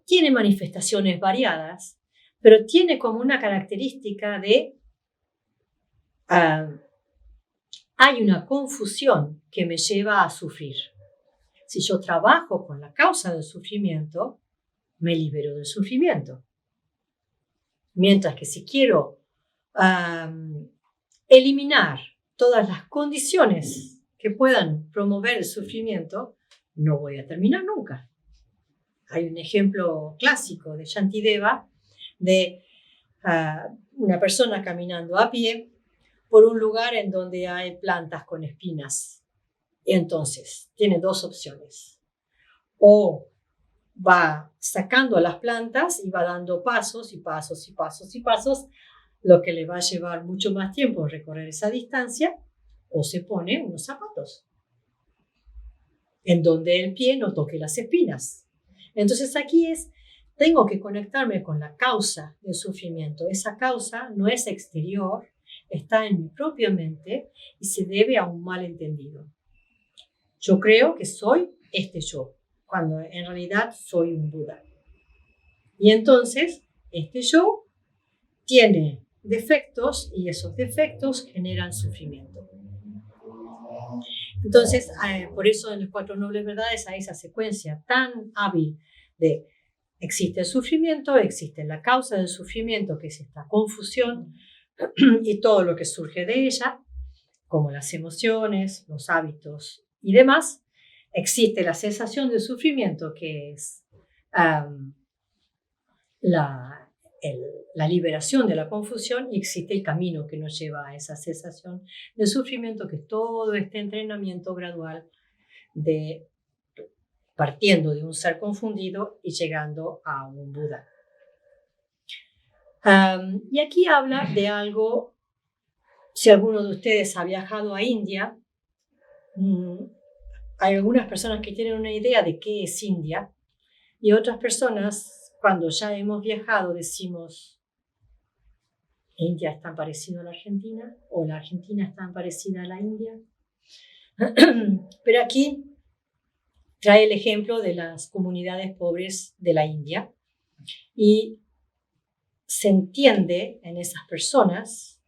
tiene manifestaciones variadas, pero tiene como una característica de hay una confusión que me lleva a sufrir. Si yo trabajo con la causa del sufrimiento, me libero del sufrimiento. Mientras que si quiero eliminar todas las condiciones que puedan promover el sufrimiento, no voy a terminar nunca. Hay un ejemplo clásico de Shantideva de una persona caminando a pie por un lugar en donde hay plantas con espinas. Y entonces tiene dos opciones. O va sacando las plantas y va dando pasos y pasos y pasos y pasos, lo que le va a llevar mucho más tiempo recorrer esa distancia, o se pone unos zapatos en donde el pie no toque las espinas. Entonces aquí tengo que conectarme con la causa del sufrimiento. Esa causa no es exterior, está en mi propia mente y se debe a un malentendido. Yo creo que soy este yo, cuando en realidad soy un Buda. Y entonces, este yo tiene defectos y esos defectos generan sufrimiento. Entonces, por eso en las 4 nobles verdades hay esa secuencia tan hábil de existe el sufrimiento, existe la causa del sufrimiento, que es esta confusión y todo lo que surge de ella, como las emociones, los hábitos y demás. Existe la sensación de sufrimiento, que es la liberación de la confusión, y existe el camino que nos lleva a esa sensación de sufrimiento, que es todo este entrenamiento gradual de partiendo de un ser confundido y llegando a un Buda. Y aquí habla de algo, si alguno de ustedes ha viajado a India, hay algunas personas que tienen una idea de qué es India, Y otras personas, cuando ya hemos viajado, decimos, India es tan parecido a la Argentina, o la Argentina es tan parecida a la India. Pero aquí trae el ejemplo de las comunidades pobres de la India y se entiende en esas personas,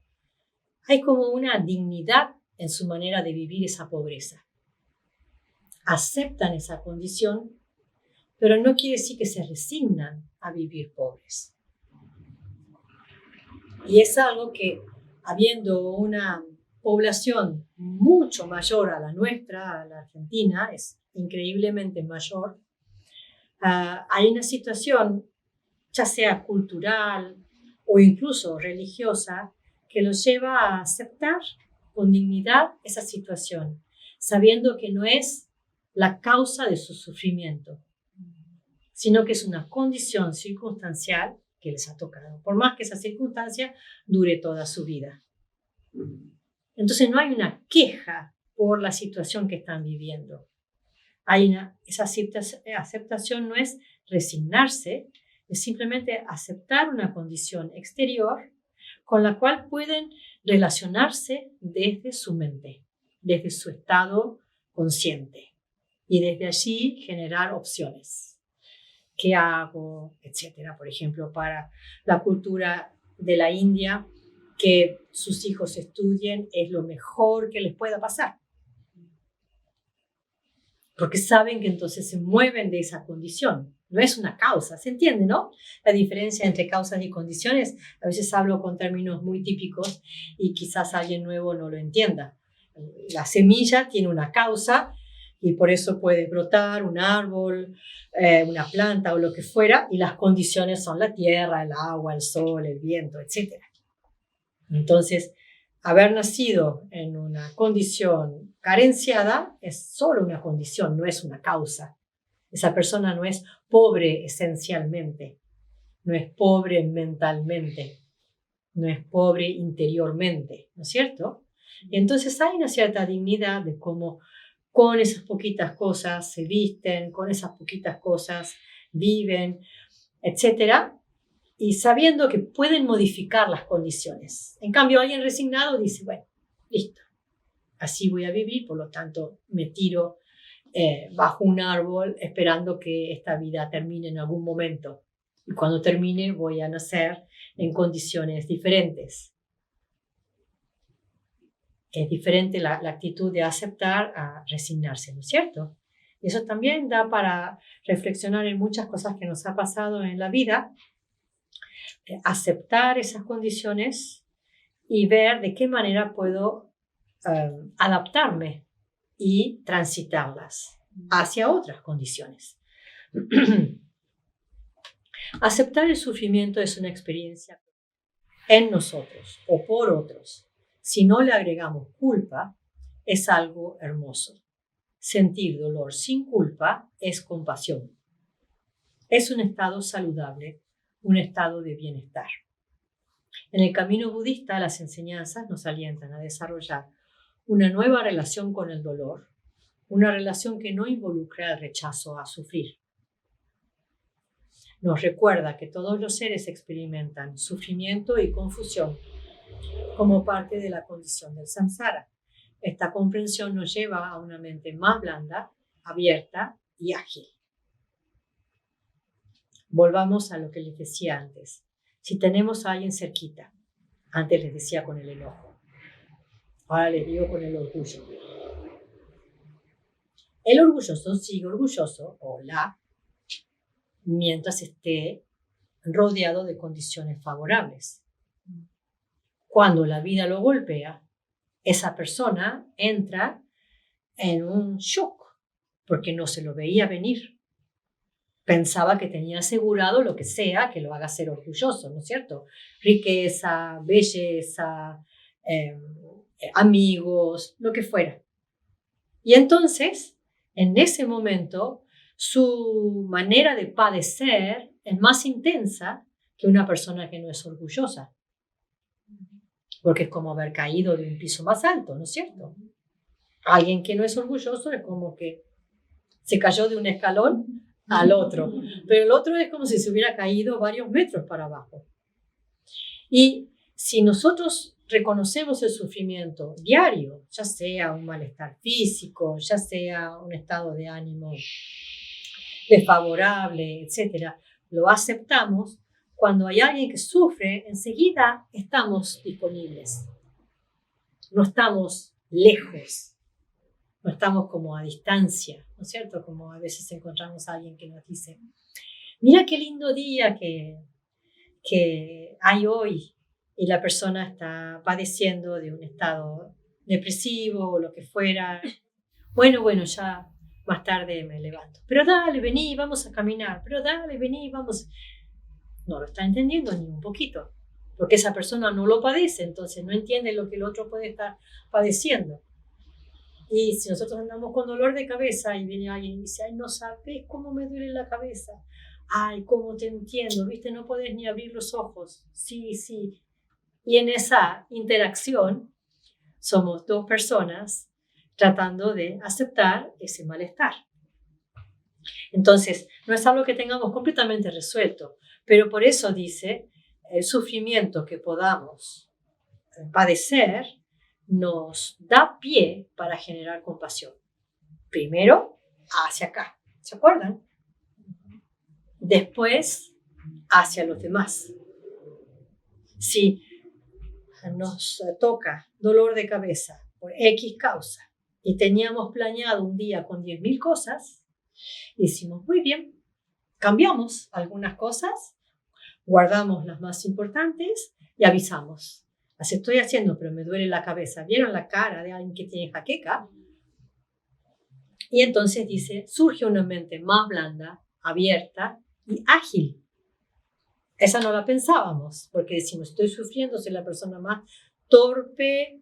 hay como una dignidad en su manera de vivir esa pobreza. Aceptan esa condición, pero no quiere decir que se resignan a vivir pobres. Y es algo que, habiendo una población mucho mayor a la nuestra, a la Argentina, es increíblemente mayor, hay una situación, ya sea cultural o incluso religiosa, que los lleva a aceptar con dignidad esa situación, sabiendo que no es la causa de su sufrimiento, sino que es una condición circunstancial que les ha tocado, por más que esa circunstancia dure toda su vida. Entonces no hay una queja por la situación que están viviendo. Esa aceptación no es resignarse, es simplemente aceptar una condición exterior con la cual pueden relacionarse desde su mente, desde su estado consciente, y desde allí generar opciones. ¿Qué hago? Etcétera. Por ejemplo, para la cultura de la India, que sus hijos estudien es lo mejor que les pueda pasar. Porque saben que entonces se mueven de esa condición. No es una causa, ¿se entiende, no? La diferencia entre causas y condiciones, a veces hablo con términos muy típicos y quizás alguien nuevo no lo entienda. La semilla tiene una causa y por eso puede brotar un árbol, una planta o lo que fuera, y las condiciones son la tierra, el agua, el sol, el viento, etc. Entonces, haber nacido en una condición carenciada es solo una condición, no es una causa. Esa persona no es pobre esencialmente, no es pobre mentalmente, no es pobre interiormente, ¿no es cierto? Y entonces hay una cierta dignidad de cómo con esas poquitas cosas se visten, con esas poquitas cosas viven, etc. Y sabiendo que pueden modificar las condiciones. En cambio, alguien resignado dice, bueno, listo, así voy a vivir, por lo tanto me tiro bajo un árbol esperando que esta vida termine en algún momento. Y cuando termine voy a nacer en condiciones diferentes. Es diferente la actitud de aceptar a resignarse, ¿no es cierto? Y eso también da para reflexionar en muchas cosas que nos ha pasado en la vida, aceptar esas condiciones y ver de qué manera puedo adaptarme y transitarlas hacia otras condiciones. Aceptar el sufrimiento es una experiencia en nosotros o por otros. Si no le agregamos culpa, es algo hermoso. Sentir dolor sin culpa es compasión. Es un estado saludable, un estado de bienestar. En el camino budista, las enseñanzas nos alientan a desarrollar una nueva relación con el dolor, una relación que no involucra el rechazo a sufrir. Nos recuerda que todos los seres experimentan sufrimiento y confusión como parte de la condición del samsara. Esta comprensión nos lleva a una mente más blanda, abierta y ágil. Volvamos a lo que les decía antes. Si tenemos a alguien cerquita, antes les decía con el enojo, ahora les digo con el orgullo. El orgulloso sigue orgulloso, o la, mientras esté rodeado de condiciones favorables. Cuando la vida lo golpea, esa persona entra en un shock, porque no se lo veía venir. Pensaba que tenía asegurado lo que sea que lo haga ser orgulloso, ¿no es cierto? Riqueza, belleza, amigos, lo que fuera. Y entonces, en ese momento, su manera de padecer es más intensa que una persona que no es orgullosa. Porque es como haber caído de un piso más alto, ¿no es cierto? Alguien que no es orgulloso es como que se cayó de un escalón al otro, pero el otro es como si se hubiera caído varios metros para abajo. Y si nosotros reconocemos el sufrimiento diario, ya sea un malestar físico, ya sea un estado de ánimo desfavorable, etc., lo aceptamos, cuando hay alguien que sufre, enseguida estamos disponibles. No estamos lejos, no estamos como a distancia, ¿no es cierto? Como a veces encontramos a alguien que nos dice, mira qué lindo día que hay hoy, y la persona está padeciendo de un estado depresivo o lo que fuera. Bueno, ya más tarde me levanto. Pero dale, vení, vamos a caminar. Pero dale, vení, vamos. No lo está entendiendo ni un poquito, porque esa persona no lo padece, entonces no entiende lo que el otro puede estar padeciendo. Y si nosotros andamos con dolor de cabeza y viene alguien y dice, ay, no sabes cómo me duele la cabeza. Ay, cómo te entiendo, viste, no puedes ni abrir los ojos. Sí. Y en esa interacción somos dos personas tratando de aceptar ese malestar. Entonces, no es algo que tengamos completamente resuelto, pero por eso dice, el sufrimiento que podamos padecer nos da pie para generar compasión. Primero, hacia acá, ¿se acuerdan? Después, hacia los demás. Si nos toca dolor de cabeza por X causa y teníamos planeado un día con 10.000 cosas, decimos, muy bien, cambiamos algunas cosas, guardamos las más importantes y avisamos. Las estoy haciendo, pero me duele la cabeza. ¿Vieron la cara de alguien que tiene jaqueca? Y entonces dice, surge una mente más blanda, abierta y ágil. Esa no la pensábamos, porque decimos, estoy sufriendo, soy la persona más torpe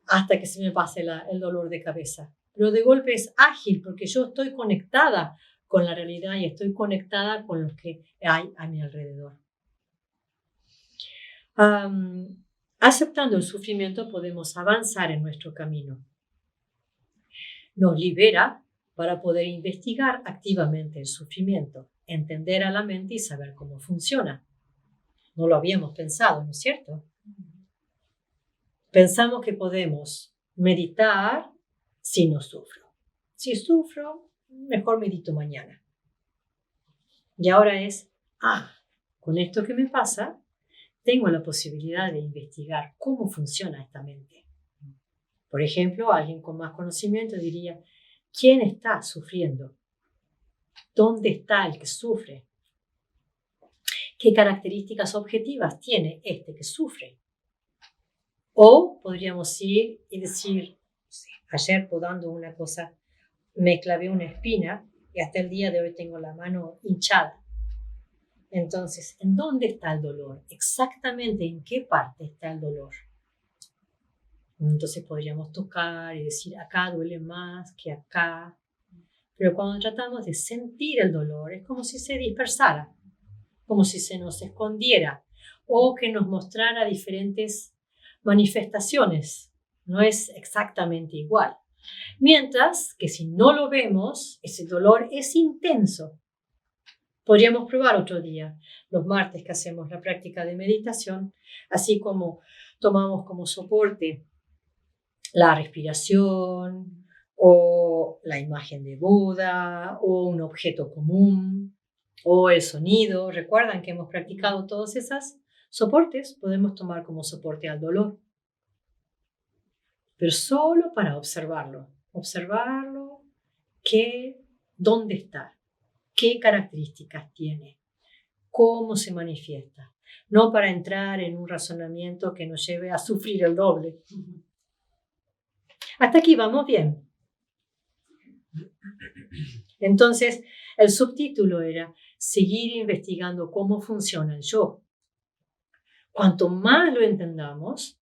hasta que se me pase el dolor de cabeza. Pero de golpe es ágil, porque yo estoy conectada con la realidad y estoy conectada con lo que hay a mi alrededor. Aceptando el sufrimiento podemos avanzar en nuestro camino. Nos libera para poder investigar activamente el sufrimiento, entender a la mente y saber cómo funciona. No lo habíamos pensado, ¿no es cierto? Pensamos que podemos meditar si no sufro. Si sufro, mejor medito mañana. Y ahora es, con esto que me pasa, tengo la posibilidad de investigar cómo funciona esta mente. Por ejemplo, alguien con más conocimiento diría, ¿quién está sufriendo? ¿Dónde está el que sufre? ¿Qué características objetivas tiene este que sufre? O podríamos ir y decir, ayer podando una cosa, me clavé una espina y hasta el día de hoy tengo la mano hinchada. Entonces, ¿en dónde está el dolor? Exactamente en qué parte está el dolor. Entonces podríamos tocar y decir, acá duele más que acá. Pero cuando tratamos de sentir el dolor, es como si se dispersara, como si se nos escondiera o que nos mostrara diferentes manifestaciones. No es exactamente igual. Mientras que si no lo vemos, ese dolor es intenso. Podríamos probar otro día, los martes que hacemos la práctica de meditación, así como tomamos como soporte la respiración o la imagen de Buda o un objeto común o el sonido. ¿Recuerdan que hemos practicado todos esos soportes? Podemos tomar como soporte al dolor, pero solo para observarlo. Observarlo, dónde está, qué características tiene, cómo se manifiesta. No para entrar en un razonamiento que nos lleve a sufrir el doble. Hasta aquí vamos bien. Entonces, el subtítulo era seguir investigando cómo funciona el yo. Cuanto más lo entendamos,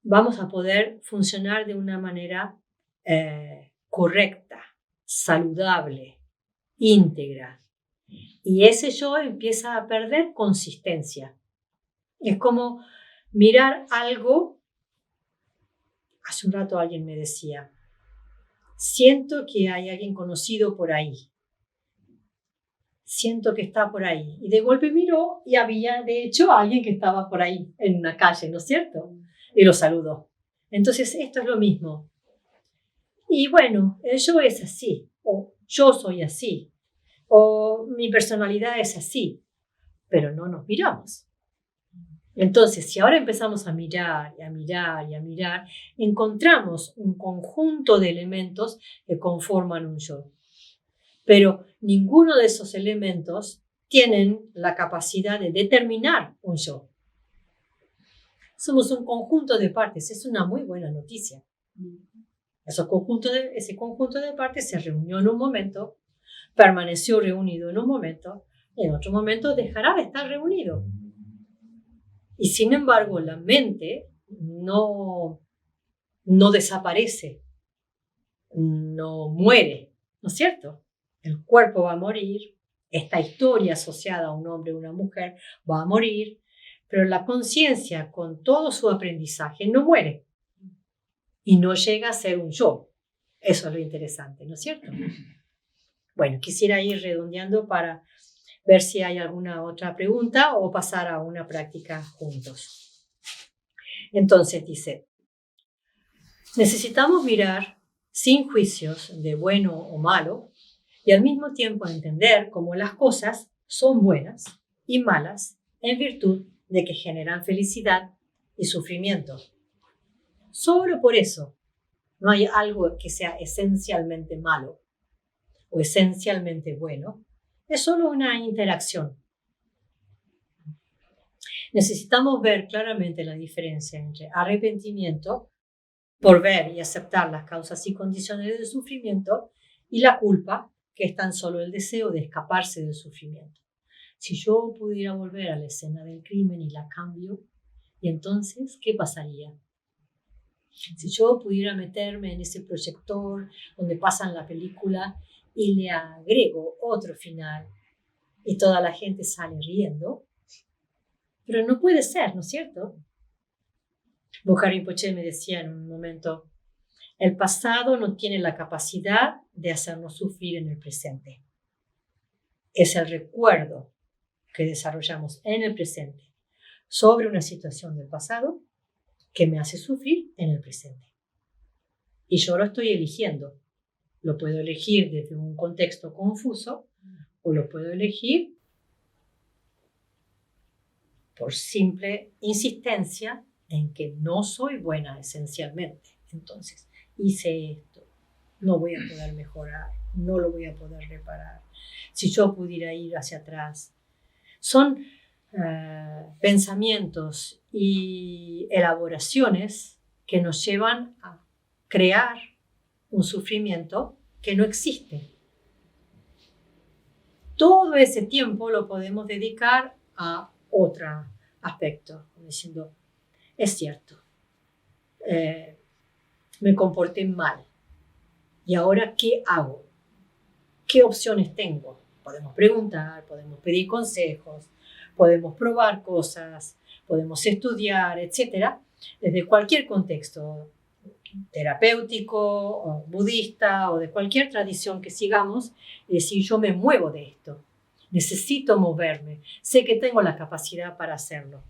vamos a poder funcionar de una manera correcta, saludable, íntegra. Y ese yo empieza a perder consistencia. Es como mirar algo. Hace un rato alguien me decía, siento que hay alguien conocido por ahí. Siento que está por ahí. Y de golpe miró y había, de hecho, alguien que estaba por ahí en una calle, ¿no es cierto? Y lo saludó. Entonces, esto es lo mismo. Y bueno, el yo es así, o yo soy así, o mi personalidad es así, pero no nos miramos. Entonces, si ahora empezamos a mirar y a mirar y a mirar, encontramos un conjunto de elementos que conforman un yo. Pero ninguno de esos elementos tienen la capacidad de determinar un yo. Somos un conjunto de partes, es una muy buena noticia. Ese conjunto de partes se reunió en un momento, permaneció reunido en un momento, y en otro momento dejará de estar reunido. Y sin embargo, la mente no desaparece, no muere, ¿no es cierto? El cuerpo va a morir, esta historia asociada a un hombre o una mujer va a morir, pero la conciencia con todo su aprendizaje no muere y no llega a ser un yo. Eso es lo interesante, ¿no es cierto? Bueno, quisiera ir redondeando para ver si hay alguna otra pregunta o pasar a una práctica juntos. Entonces dice, necesitamos mirar sin juicios de bueno o malo y al mismo tiempo entender cómo las cosas son buenas y malas en virtud de que generan felicidad y sufrimiento. Solo por eso no hay algo que sea esencialmente malo o esencialmente bueno. Es solo una interacción. Necesitamos ver claramente la diferencia entre arrepentimiento por ver y aceptar las causas y condiciones del sufrimiento y la culpa, que es tan solo el deseo de escaparse del sufrimiento. Si yo pudiera volver a la escena del crimen y la cambio, ¿y entonces qué pasaría? Si yo pudiera meterme en ese proyector donde pasan la película y le agrego otro final y toda la gente sale riendo, pero no puede ser, ¿no es cierto? Bukha Rinpoche me decía en un momento, el pasado no tiene la capacidad de hacernos sufrir en el presente. Es el recuerdo que desarrollamos en el presente sobre una situación del pasado que me hace sufrir en el presente. Y yo lo estoy eligiendo. Lo puedo elegir desde un contexto confuso o lo puedo elegir por simple insistencia en que no soy buena esencialmente. Entonces, hice esto, no voy a poder mejorar, no lo voy a poder reparar. Si yo pudiera ir hacia atrás. Son pensamientos y elaboraciones que nos llevan a crear un sufrimiento que no existe. Todo ese tiempo lo podemos dedicar a otro aspecto, diciendo, es cierto, me comporté mal. ¿Y ahora qué hago? ¿Qué opciones tengo? Podemos preguntar, podemos pedir consejos, podemos probar cosas, podemos estudiar, etc. Desde cualquier contexto terapéutico, o budista, o de cualquier tradición que sigamos, y decir, yo me muevo de esto, necesito moverme, sé que tengo la capacidad para hacerlo.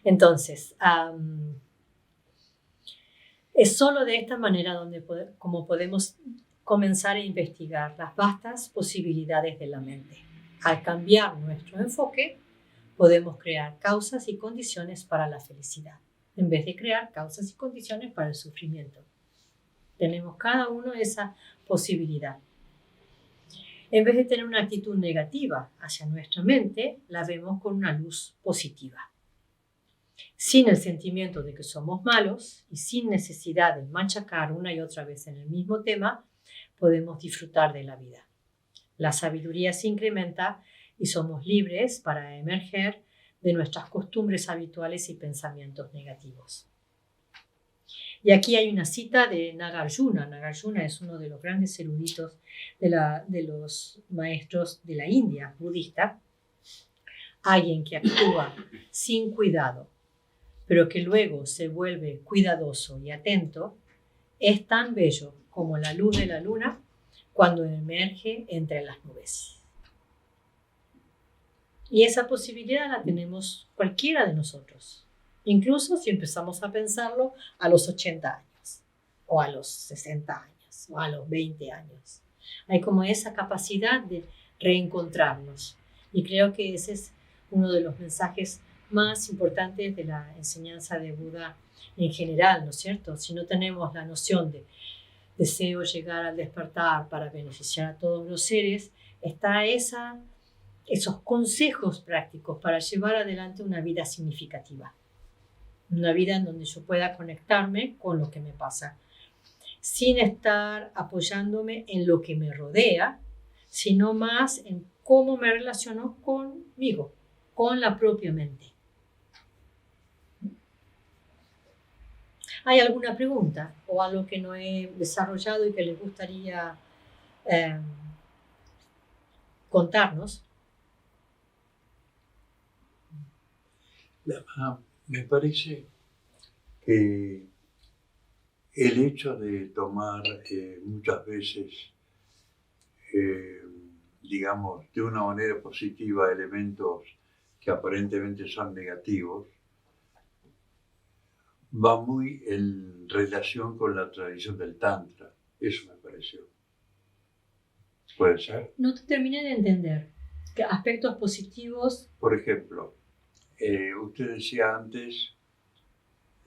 Entonces, es solo de esta manera como podemos comenzar a investigar las vastas posibilidades de la mente. Al cambiar nuestro enfoque, podemos crear causas y condiciones para la felicidad, en vez de crear causas y condiciones para el sufrimiento. Tenemos cada uno esa posibilidad. En vez de tener una actitud negativa hacia nuestra mente, la vemos con una luz positiva. Sin el sentimiento de que somos malos y sin necesidad de machacar una y otra vez en el mismo tema, podemos disfrutar de la vida. La sabiduría se incrementa y somos libres para emerger de nuestras costumbres habituales y pensamientos negativos. Y aquí hay una cita de Nagarjuna. Nagarjuna es uno de los grandes eruditos de los maestros de la India budista. Alguien que actúa sin cuidado, pero que luego se vuelve cuidadoso y atento, es tan bello como la luz de la luna cuando emerge entre las nubes. Y esa posibilidad la tenemos cualquiera de nosotros, incluso si empezamos a pensarlo a los 80 años, o a los 60 años, o a los 20 años. Hay como esa capacidad de reencontrarnos. Y creo que ese es uno de los mensajes más importantes de la enseñanza de Buda en general, ¿no es cierto? Si no tenemos la noción de deseo llegar al despertar para beneficiar a todos los seres, está esos consejos prácticos para llevar adelante una vida significativa. Una vida en donde yo pueda conectarme con lo que me pasa, sin estar apoyándome en lo que me rodea, sino más en cómo me relaciono conmigo, con la propia mente. ¿Hay alguna pregunta o algo que no he desarrollado y que les gustaría contarnos? Me parece que el hecho de tomar muchas veces, digamos, de una manera positiva elementos que aparentemente son negativos, va muy en relación con la tradición del Tantra. Eso me pareció. ¿Puede ser? No te terminé de entender. ¿Qué aspectos positivos? Por ejemplo, usted decía antes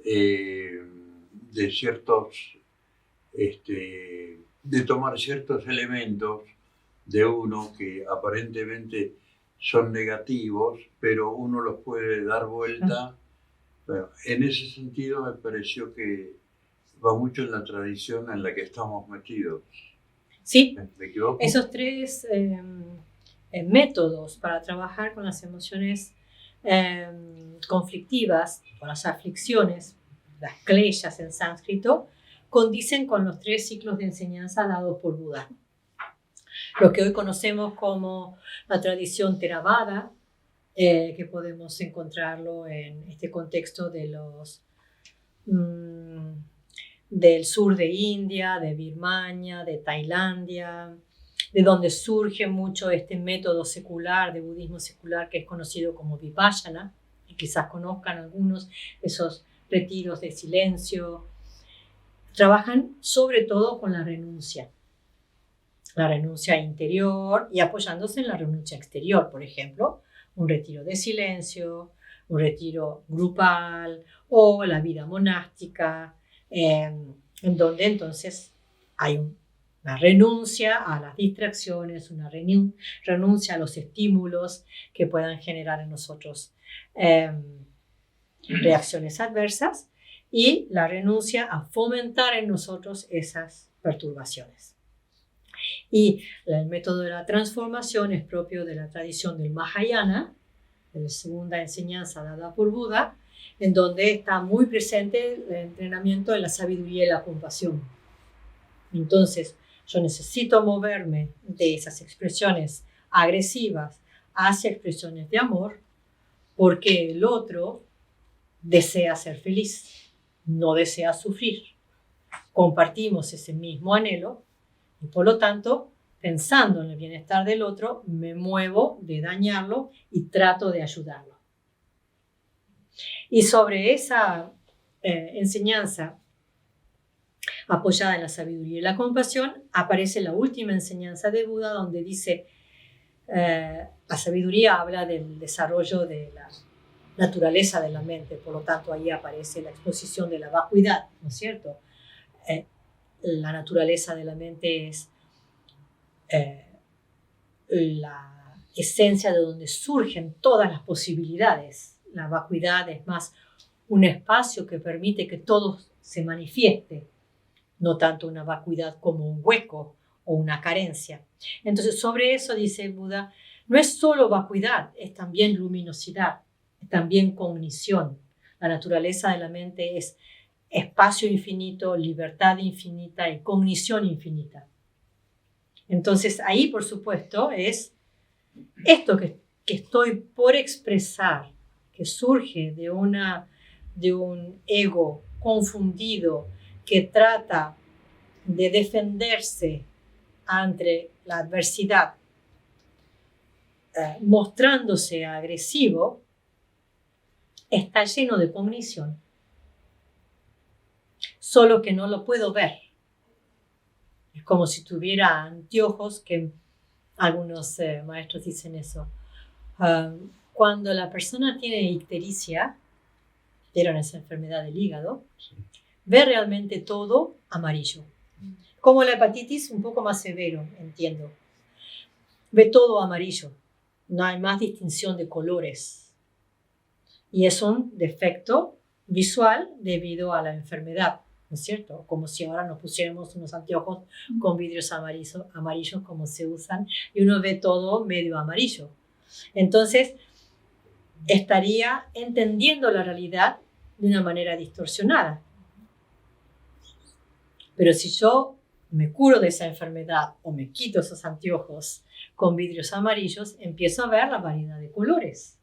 de ciertos, de tomar ciertos elementos de uno que aparentemente son negativos, pero uno los puede dar vuelta. Bueno, en ese sentido me pareció que va mucho en la tradición en la que estamos metidos. Sí, ¿Me equivoco? esos tres métodos para trabajar con las emociones conflictivas, con las aflicciones, las kleshas en sánscrito, condicen con los 3 ciclos de enseñanza dados por Buda. Lo que hoy conocemos como la tradición Theravada, que podemos encontrarlo en este contexto de del sur de India, de Birmania, de Tailandia, de donde surge mucho este método secular, de budismo secular, que es conocido como Vipassana, y quizás conozcan algunos esos retiros de silencio. Trabajan sobre todo con la renuncia interior y apoyándose en la renuncia exterior, por ejemplo, un retiro de silencio, un retiro grupal o la vida monástica, en donde entonces hay una renuncia a las distracciones, una renuncia a los estímulos que puedan generar en nosotros reacciones adversas y la renuncia a fomentar en nosotros esas perturbaciones. Y el método de la transformación es propio de la tradición del Mahayana, de la segunda enseñanza dada por Buda, en donde está muy presente el entrenamiento de la sabiduría y la compasión. Entonces, yo necesito moverme de esas expresiones agresivas hacia expresiones de amor, porque el otro desea ser feliz, no desea sufrir. Compartimos ese mismo anhelo y por lo tanto, pensando en el bienestar del otro, me muevo de dañarlo y trato de ayudarlo. Y sobre esa enseñanza apoyada en la sabiduría y la compasión, aparece la última enseñanza de Buda, donde dice, la sabiduría habla del desarrollo de la naturaleza de la mente, por lo tanto ahí aparece la exposición de la vacuidad, ¿no es cierto? La naturaleza de la mente es la esencia de donde surgen todas las posibilidades. La vacuidad es más un espacio que permite que todo se manifieste, no tanto una vacuidad como un hueco o una carencia. Entonces, sobre eso dice Buda, no es solo vacuidad, es también luminosidad, es también cognición. La naturaleza de la mente es espacio infinito, libertad infinita y cognición infinita. Entonces, ahí, por supuesto, es esto que estoy por expresar, que surge de un ego confundido que trata de defenderse ante la adversidad, mostrándose agresivo, está lleno de cognición. Solo que no lo puedo ver. Es como si tuviera anteojos, que algunos maestros dicen eso. Cuando la persona tiene ictericia, ¿vieron esa enfermedad del hígado? Sí. Ve realmente todo amarillo. Como la hepatitis, un poco más severo, entiendo. Ve todo amarillo. No hay más distinción de colores. Y es un defecto visual debido a la enfermedad, ¿no es cierto? Como si ahora nos pusiéramos unos anteojos con vidrios amarillos como se usan, y uno ve todo medio amarillo. Entonces, estaría entendiendo la realidad de una manera distorsionada. Pero si yo me curo de esa enfermedad o me quito esos anteojos con vidrios amarillos, empiezo a ver la variedad de colores.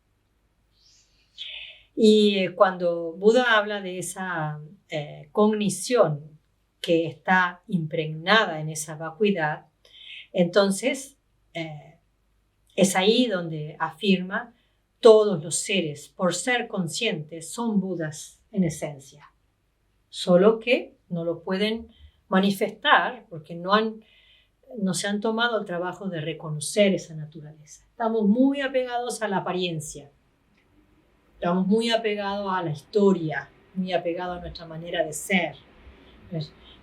Y cuando Buda habla de esa cognición que está impregnada en esa vacuidad, entonces es ahí donde afirma: todos los seres, por ser conscientes, son Budas en esencia, solo que no lo pueden manifestar porque no se han tomado el trabajo de reconocer esa naturaleza. Estamos muy apegados a la apariencia, estamos muy apegados a la historia, muy apegados a nuestra manera de ser,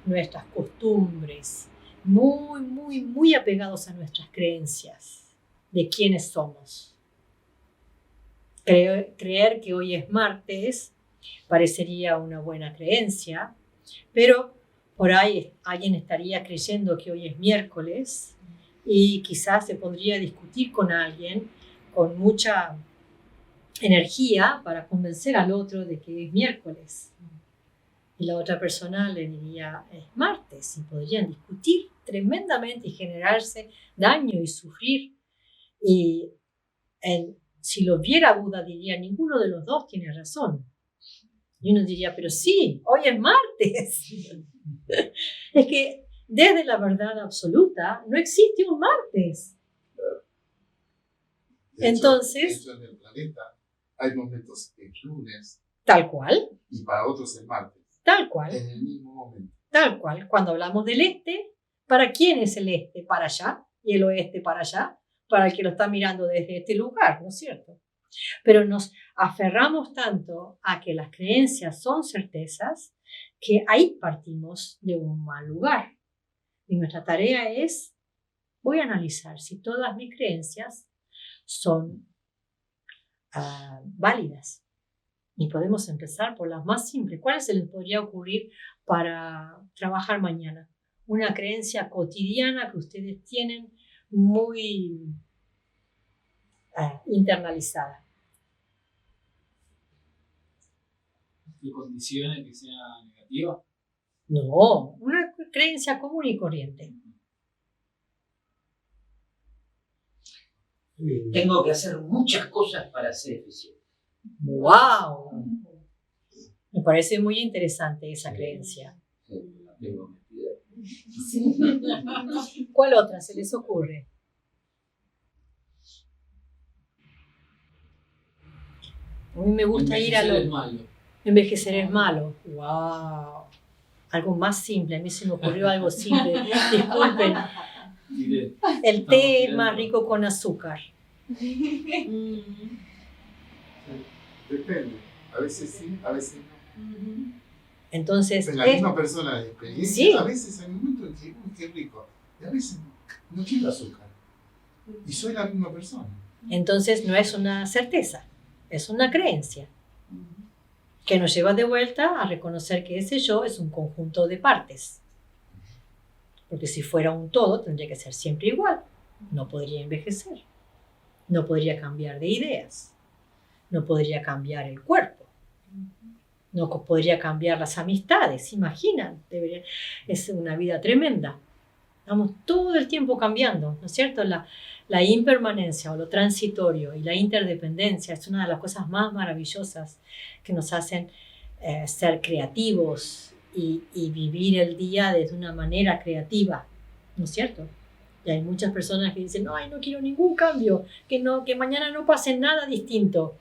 nuestras costumbres, muy, muy, muy apegados a nuestras creencias de quiénes somos. Creer que hoy es martes parecería una buena creencia, pero por ahí alguien estaría creyendo que hoy es miércoles y quizás se podría discutir con alguien con mucha energía para convencer al otro de que es miércoles. Y la otra persona le diría es martes, y podrían discutir tremendamente y generarse daño y sufrir. Y si lo viera Buda diría: ninguno de los dos tiene razón. Y uno diría: pero sí, hoy es martes. Es que desde la verdad absoluta no existe un martes. Entonces, de hecho, en el planeta hay momentos que es lunes. Tal cual. Y para otros es martes. Tal cual. En el mismo momento. Tal cual. Cuando hablamos del este, ¿para quién es el este? Para allá. Y el oeste para allá. Para el que lo está mirando desde este lugar, ¿no es cierto? Pero nos aferramos tanto a que las creencias son certezas que ahí partimos de un mal lugar. Y nuestra tarea es: voy a analizar si todas mis creencias son válidas. Y podemos empezar por las más simples. ¿Cuál se les podría ocurrir para trabajar mañana? Una creencia cotidiana que ustedes tienen muy internalizada. ¿Qué condiciona que sea negativa? No, una creencia común y corriente. Tengo que hacer muchas cosas para ser eficiente. ¡Wow! Me parece muy interesante esa creencia. Sí, la tengo metida. ¿Cuál otra se les ocurre? A mí me gusta ir a lo... Envejecer es malo. ¡Wow! Algo más simple. A mí se me ocurrió algo simple. Disculpen. El té es más rico con azúcar. Depende. A veces sí, a veces no. Entonces, la misma persona de experiencia, sí. A veces hay momentos en que qué rico. Y a veces no quiero azúcar. Y soy la misma persona. Entonces no es una certeza, es una creencia que nos lleva de vuelta a reconocer que ese yo es un conjunto de partes. Porque si fuera un todo, tendría que ser siempre igual. No podría envejecer. No podría cambiar de ideas. No podría cambiar el cuerpo. No podría cambiar las amistades. Imaginan, es una vida tremenda. Estamos todo el tiempo cambiando, ¿no es cierto? La impermanencia o lo transitorio y la interdependencia es una de las cosas más maravillosas que nos hacen ser creativos y vivir el día de una manera creativa, ¿no es cierto? Y hay muchas personas que dicen, no, ay, no quiero ningún cambio, que mañana no pase nada distinto.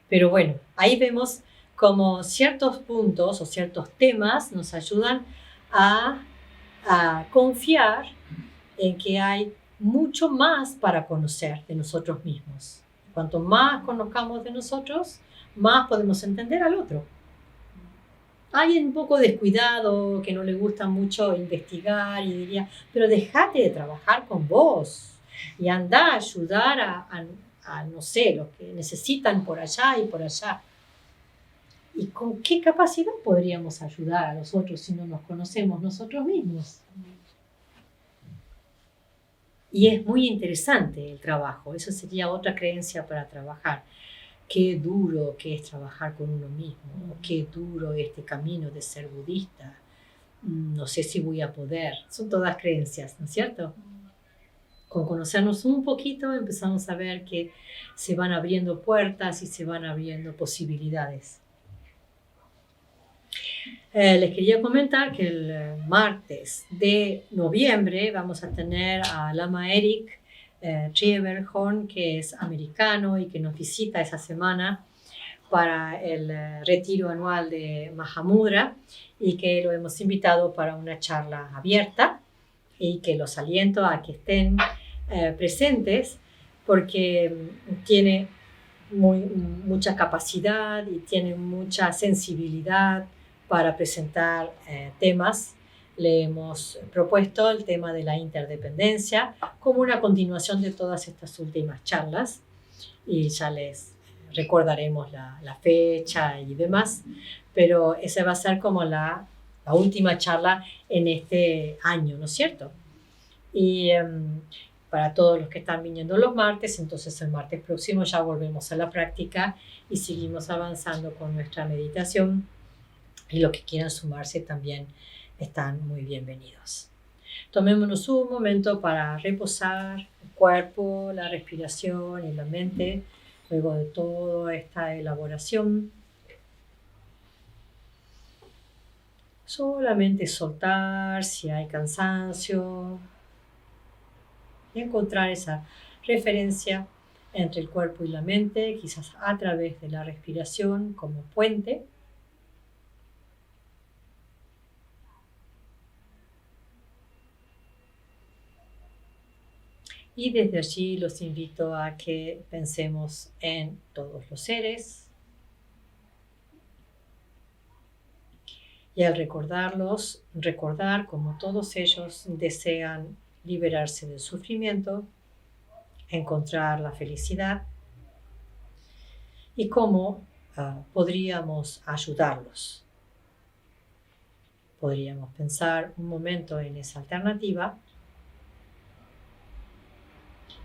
Pero bueno, ahí vemos como ciertos puntos o ciertos temas nos ayudan a confiar en que hay mucho más para conocer de nosotros mismos. Cuanto más conozcamos de nosotros, más podemos entender al otro. Alguien un poco descuidado, que no le gusta mucho investigar y diría, pero déjate de trabajar con vos y anda a ayudar a no sé, los que necesitan por allá y por allá. ¿Y con qué capacidad podríamos ayudar a los otros si no nos conocemos nosotros mismos? Y es muy interesante el trabajo, eso sería otra creencia para trabajar. Qué duro que es trabajar con uno mismo, qué duro este camino de ser budista, no sé si voy a poder. Son todas creencias, ¿no es cierto? Con conocernos un poquito empezamos a ver que se van abriendo puertas y se van abriendo posibilidades. Les quería comentar que el martes de noviembre vamos a tener a Lama Eric Trieberhorn, que es americano y que nos visita esa semana para el retiro anual de Mahamudra, y que lo hemos invitado para una charla abierta y que los aliento a que estén presentes porque tiene mucha capacidad y tiene mucha sensibilidad para presentar temas. Le hemos propuesto el tema de la interdependencia como una continuación de todas estas últimas charlas y ya les recordaremos la fecha y demás, pero esa va a ser como la última charla en este año, ¿no es cierto? Y para todos los que están viniendo los martes, entonces el martes próximo ya volvemos a la práctica y seguimos avanzando con nuestra meditación, y los que quieran sumarse también están muy bienvenidos. Tomémonos un momento para reposar el cuerpo, la respiración y la mente luego de toda esta elaboración. Solamente soltar si hay cansancio y encontrar esa referencia entre el cuerpo y la mente, quizás a través de la respiración como puente. Y desde allí los invito a que pensemos en todos los seres. Y al recordarlos, recordar cómo todos ellos desean liberarse del sufrimiento, encontrar la felicidad y cómo podríamos ayudarlos. Podríamos pensar un momento en esa alternativa,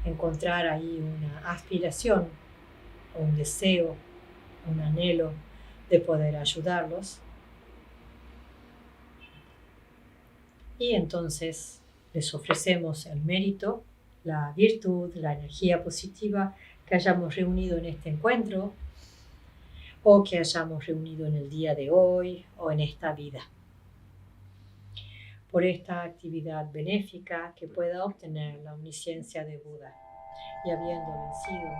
encontrar ahí una aspiración, un deseo, un anhelo de poder ayudarlos. Y entonces les ofrecemos el mérito, la virtud, la energía positiva que hayamos reunido en este encuentro o que hayamos reunido en el día de hoy o en esta vida, por esta actividad benéfica que pueda obtener la omnisciencia de Buda, y habiendo vencido